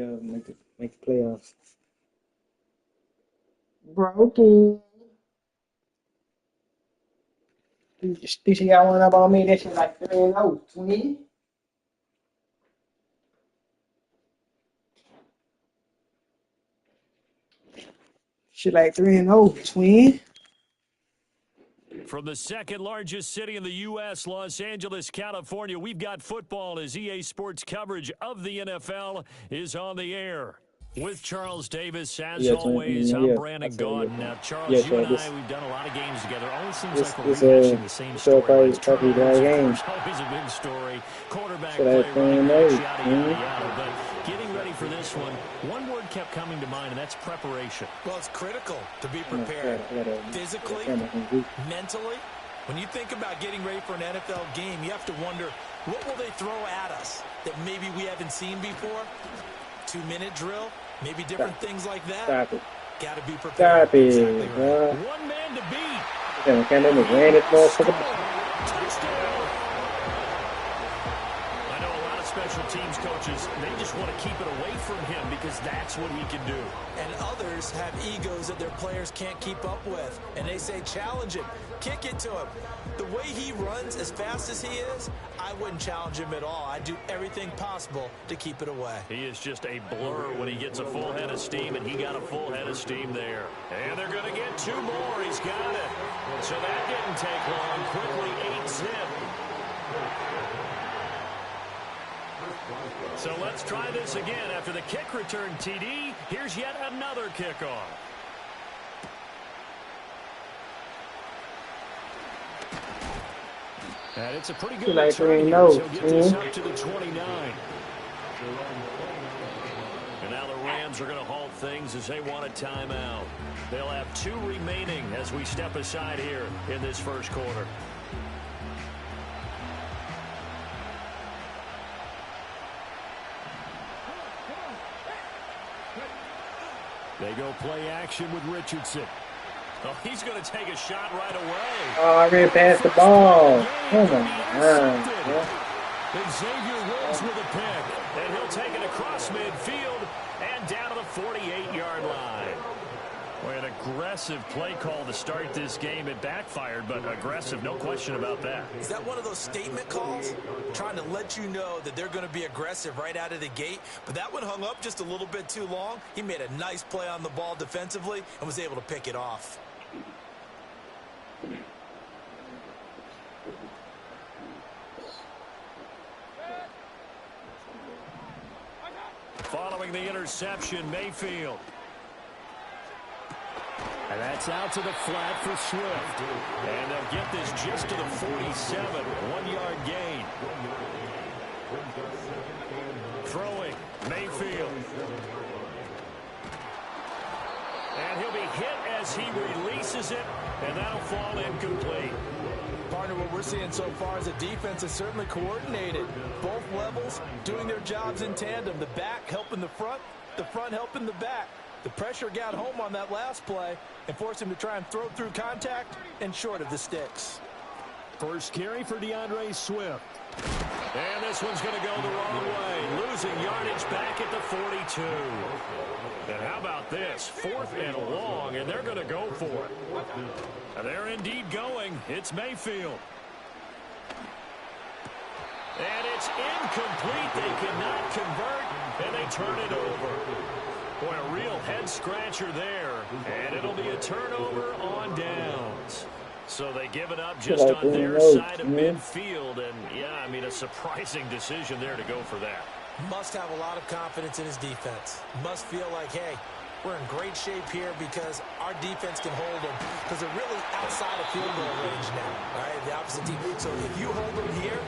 make the playoffs. Broken. Think she got one up on me? That shit like 3-0, twin. Shit like 3-0, twin. From the second largest city in the U.S., Los Angeles, California, we've got football as EA Sports coverage of the NFL is on the air. With Charles Davis, as always, I'm Brandon Gaudin. Now, Charles, you and I, we've done a lot of games together. Always seems like we're rehashing the same storylines. Turnovers, of course, always a big story. Quarterback play, running backs, yada, yada, yada. But getting ready for this one word kept coming to mind, and that's preparation. Well, it's critical to be prepared physically, mentally. When you think about getting ready for an NFL game, you have to wonder, what will they throw at us that maybe we haven't seen before? 2-minute drill, maybe different things like that. Stop it. Got to be prepared. Stop it, exactly bro. right. One man to beat. Can't let me ran it, motherfucker. Touchdown. I know a lot of special teams coaches, they just want to keep it away from him because that's what he can do. And others have egos that their players can't keep up with. And they say, challenge him, kick it to him. The way he runs as fast as he is, I wouldn't challenge him at all. I'd do everything possible to keep it away. He is just a blur when he gets a full head of steam, and he got a full head of steam there. And they're going to get 2 more. He's got it. So that didn't take long. Quickly 8-zip. So let's try this again. After the kick return TD, here's yet another kickoff. And it's a pretty good return here. He'll get this up to the 29. And now the Rams are going to halt things as they want a timeout. They'll have 2 remaining as we step aside here in this first quarter. They go play action with Richardson. Oh, he's going to take a shot right away. Oh, I ran past the ball. Oh, my God. Xavier Woods with a pick. And he'll take it across midfield and down to the 48-yard line. Boy, an aggressive play call to start this game. It backfired, but aggressive, no question about that. Is that one of those statement calls? Trying to let you know that they're going to be aggressive right out of the gate. But that one hung up just a little bit too long. He made a nice play on the ball defensively and was able to pick it off. Following the interception, Mayfield. And that's out to the flat for Swift. And they'll get this just to the 47. 1-yard gain. Throwing, Mayfield. And he'll be hit as he releases it, and that'll fall incomplete. Partner, what we're seeing so far is a defense is certainly coordinated. Both levels doing their jobs in tandem. The back helping the front helping the back. The pressure got home on that last play and forced him to try and throw through contact and short of the sticks. First carry for DeAndre Swift. And this one's going to go the wrong way. Losing yardage back at the 42. And how about this? 4th and long, and they're going to go for it. And they're indeed going. It's Mayfield. And it's incomplete. They cannot convert, and they turn it over. Boy, a real head-scratcher there. And it'll be a turnover on downs. So they give it up just on their side of midfield. And, yeah, I mean, a surprising decision there to go for that. Must have a lot of confidence in his defense. Must feel like, hey, we're in great shape here because our defense can hold them because they're really outside of field goal range now, all right, the opposite team. So if you hold them here,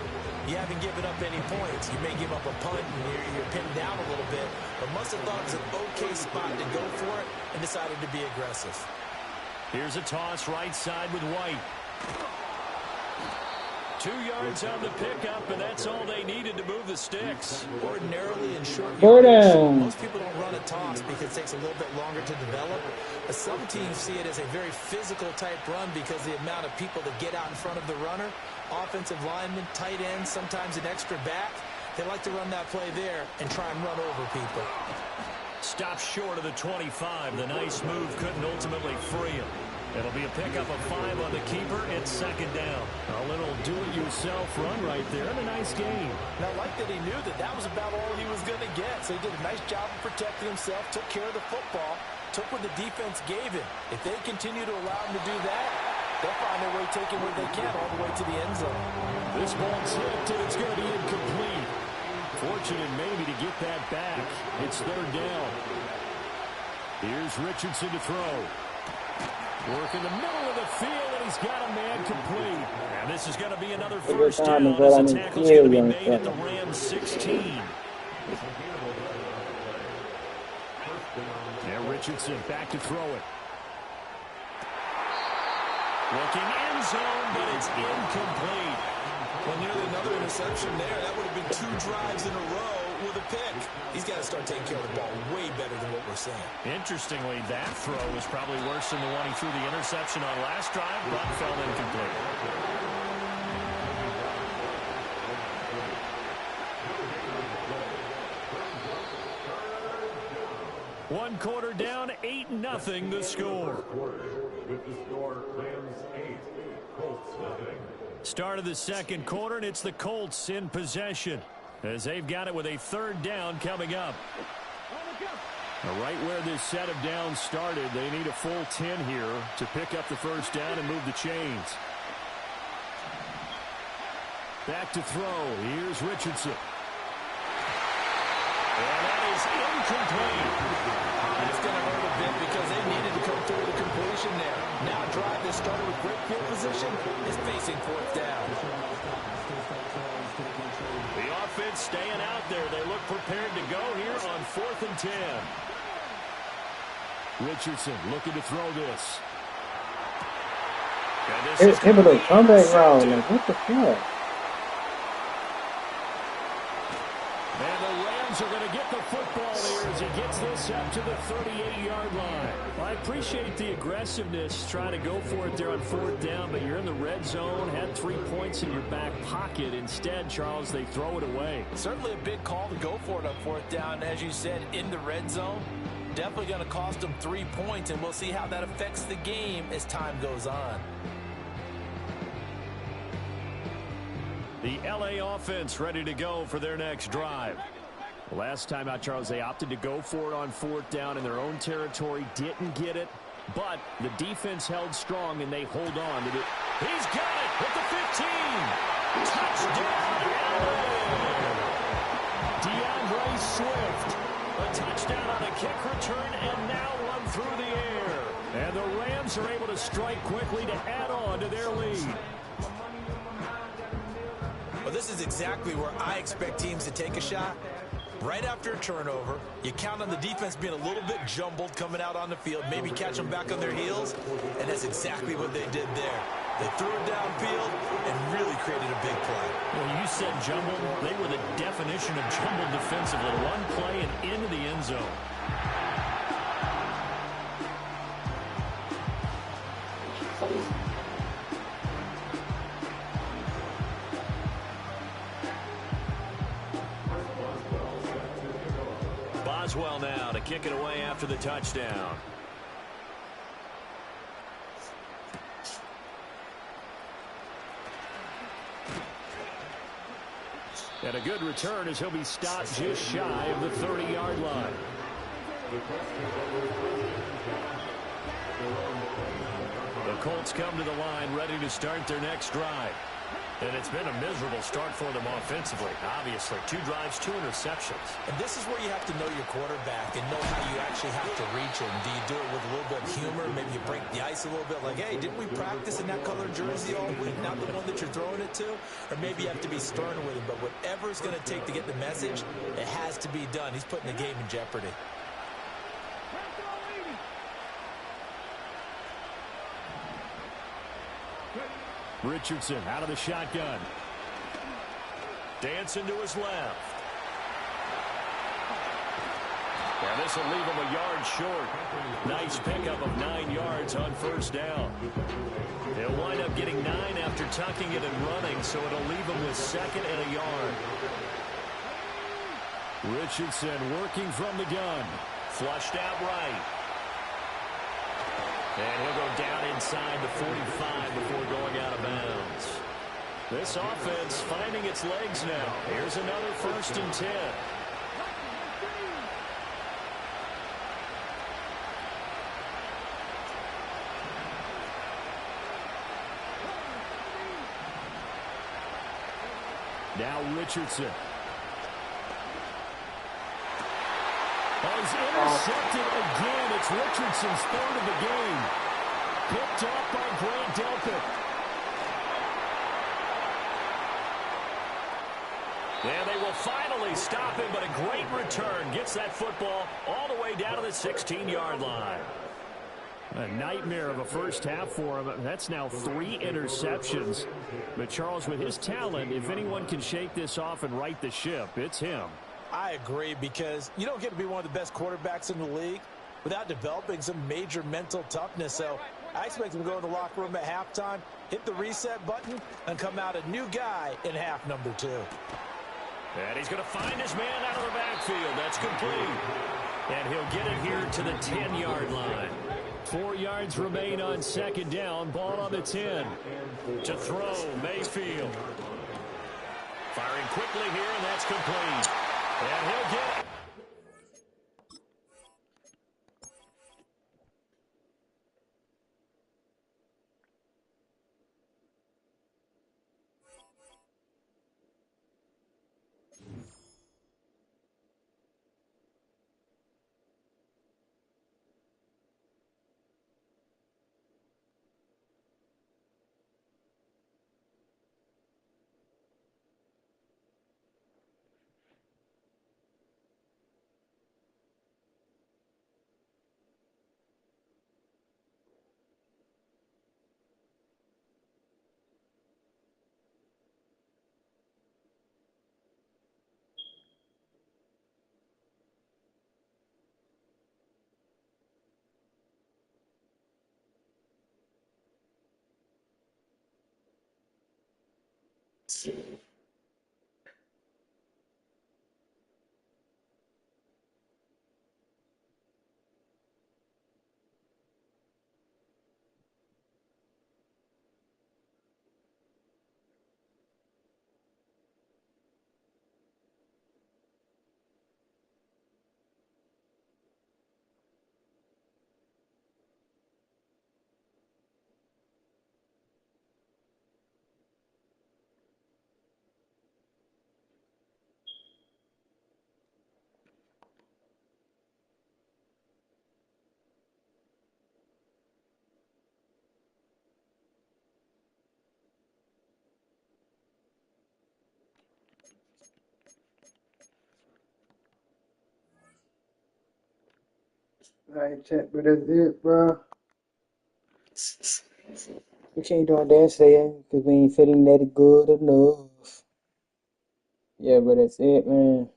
you haven't given up any points. You may give up a punt and you're pinned down a little bit, but must have thought it was an okay spot to go for it and decided to be aggressive. Here's a toss right side with White. 2 yards on the pickup, and that's all they needed to move the sticks. Ordinarily in short yardage, most people don't run a toss because it takes a little bit longer to develop. But some teams see it as a very physical type run because the amount of people that get out in front of the runner, offensive linemen, tight ends, sometimes an extra back. They like to run that play there and try and run over people. Stops short of the 25. The nice move couldn't ultimately free him. It'll be a pickup of 5 on the keeper. It's second down. A little do-it-yourself run right there and a nice game. And I like that he knew that that was about all he was going to get. So he did a nice job of protecting himself, took care of the football, took what the defense gave him. If they continue to allow him to do that, they'll find their way taking what they can all the way to the end zone. This ball's hit, and it's going to be incomplete. Fortunate maybe to get that back. It's third down. Here's Richardson to throw. Work in the middle of the field, and he's got a man complete. And this is going to be another first down as the tackle's going to be made at the Rams 16. Now Richardson back to throw it. Looking end zone, but it's incomplete. Well, nearly another interception there. That would have been 2 drives in a row with a pick. He's got to start taking care of the ball way better than what we're seeing. Interestingly, that throw was probably worse than the one he threw the interception on last drive, but fell incomplete. One quarter down, 8-0 the score. With the score, Rams 8, Colts 0. Start of the second quarter, and it's the Colts in possession as they've got it with a third down coming up. Right where this set of downs started, they need a full 10 here to pick up the first down and move the chains. Back to throw. Here's Richardson. And that is incomplete. It's going to hurt a bit because they needed to come through the completion there. Now a drive that started with great field position is facing fourth down. The offense staying out there. They look prepared to go here on 4th and 10. Richardson looking to throw this. Hit with a comeback round. Like, what the fuck? And the Rams are going to get the football here as he gets this up to the 38-yard line. Well, I appreciate the aggressiveness trying to go for it there on 4th down, but you're in the red zone, had 3 points in your back pocket. Instead, Charles, they throw it away. Certainly a big call to go for it on 4th down. As you said, in the red zone, definitely going to cost them 3 points, and we'll see how that affects the game as time goes on. The L.A. offense ready to go for their next drive. Last time out, Charles, they opted to go for it on 4th down in their own territory. Didn't get it, but the defense held strong, and they hold on to it. He's got it at the 15. Touchdown, L.A. DeAndre Swift. A touchdown on a kick return, and now one through the air. And the Rams are able to strike quickly to add on to their lead. Well, this is exactly where I expect teams to take a shot. Right after a turnover, you count on the defense being a little bit jumbled coming out on the field, maybe catch them back on their heels, and that's exactly what they did there. They threw it downfield and really created a big play. Well, you said jumbled. They were the definition of jumbled defensively. One play and into the end zone. Boswell now to kick it away after the touchdown. And a good return as he'll be stopped just shy of the 30-yard line. The Colts come to the line ready to start their next drive. And it's been a miserable start for them offensively. Obviously, 2 drives, 2 interceptions. And this is where you have to know your quarterback and know how you actually have to reach him. Do you do it with a little bit of humor? Maybe you break the ice a little bit like, hey, didn't we practice in that colored jersey all week? Not the one that you're throwing it to? Or maybe you have to be stern with him. But whatever it's going to take to get the message, it has to be done. He's putting the game in jeopardy. Richardson out of the shotgun. Dancing to his left. And this will leave him a yard short. Nice pickup of 9 yards on first down. He'll wind up getting 9 after tucking it and running, so it'll leave him with 2nd and a yard. Richardson working from the gun. Flushed out right. And he'll go down inside the 45 before going out of bounds. This offense finding its legs now. Here's another 1st and 10. Now Richardson. He's intercepted again. It's Richardson's 3rd of the game. Picked up by Grant Delpit. And they will finally stop him, but a great return. Gets that football all the way down to the 16-yard line. A nightmare of a first half for him. That's now 3 interceptions. But Charles, with his talent, if anyone can shake this off and right the ship, it's him. I agree, because you don't get to be one of the best quarterbacks in the league without developing some major mental toughness. So I expect him to go in the locker room at halftime, hit the reset button, and come out a new guy in half number 2. And he's going to find his man out of the backfield. That's complete. And he'll get it here to the 10-yard line. 4 yards remain on 2nd down. Ball on the 10. To throw, Mayfield. Firing quickly here, and that's complete. And he'll get it. Alright, chat, but that's it, bro. We can't do a dance today because we ain't feeling that good enough. Yeah, but that's it, man.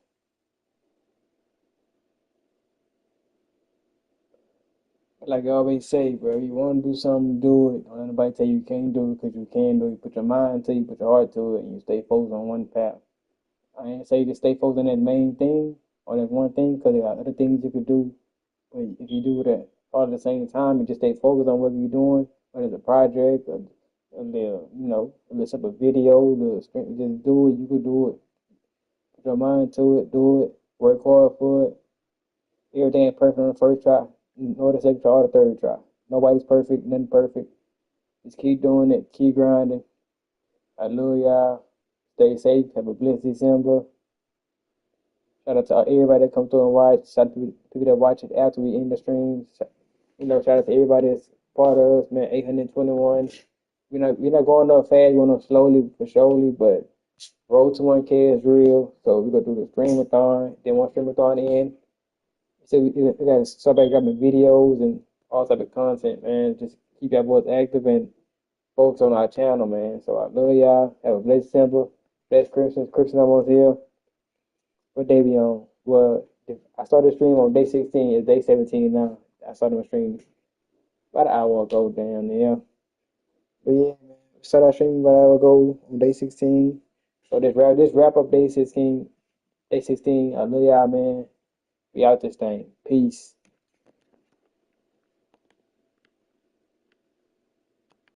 Like I always say, bro, you want to do something, do it. Don't let nobody tell you you can't do it because you can do it. You put your mind to it, you put your heart to it, and you stay focused on one path. I ain't say to stay focused on that main thing or that one thing because there are other things you could do. But if you do that all at the same time and just stay focused on what you're doing, whether it's a project or a little simple video, just do it. You could do it. Put your mind to it, do it, work hard for it. Everything ain't perfect on the first try, nor the second try or the third try. Nobody's perfect, nothing perfect. Just keep doing it, keep grinding. I love y'all. Stay safe. Have a blessed December. Shout out to everybody that come through and watch. Shout out to people that watch it after we end the stream. Shout out to everybody that's part of us, man. 821. We're not going up fast. We're going up slowly for surely, but road to 1K is real. So we're going to do the streamathon. Then once streamathon in, so we got to start back grabbing videos and all type of content, man. Just keep your boys active and focus on our channel, man. So I love y'all. Have a blessed December. Blessed Christmas. Christmas almost here. What day we on? Well, I started stream on day 16. It's day 17 now. I started my stream about an hour ago, down there. But yeah, man. Started our stream about an hour ago on day 16. So this wrap up day 16. Day16, I love y'all, man. We out this thing. Peace.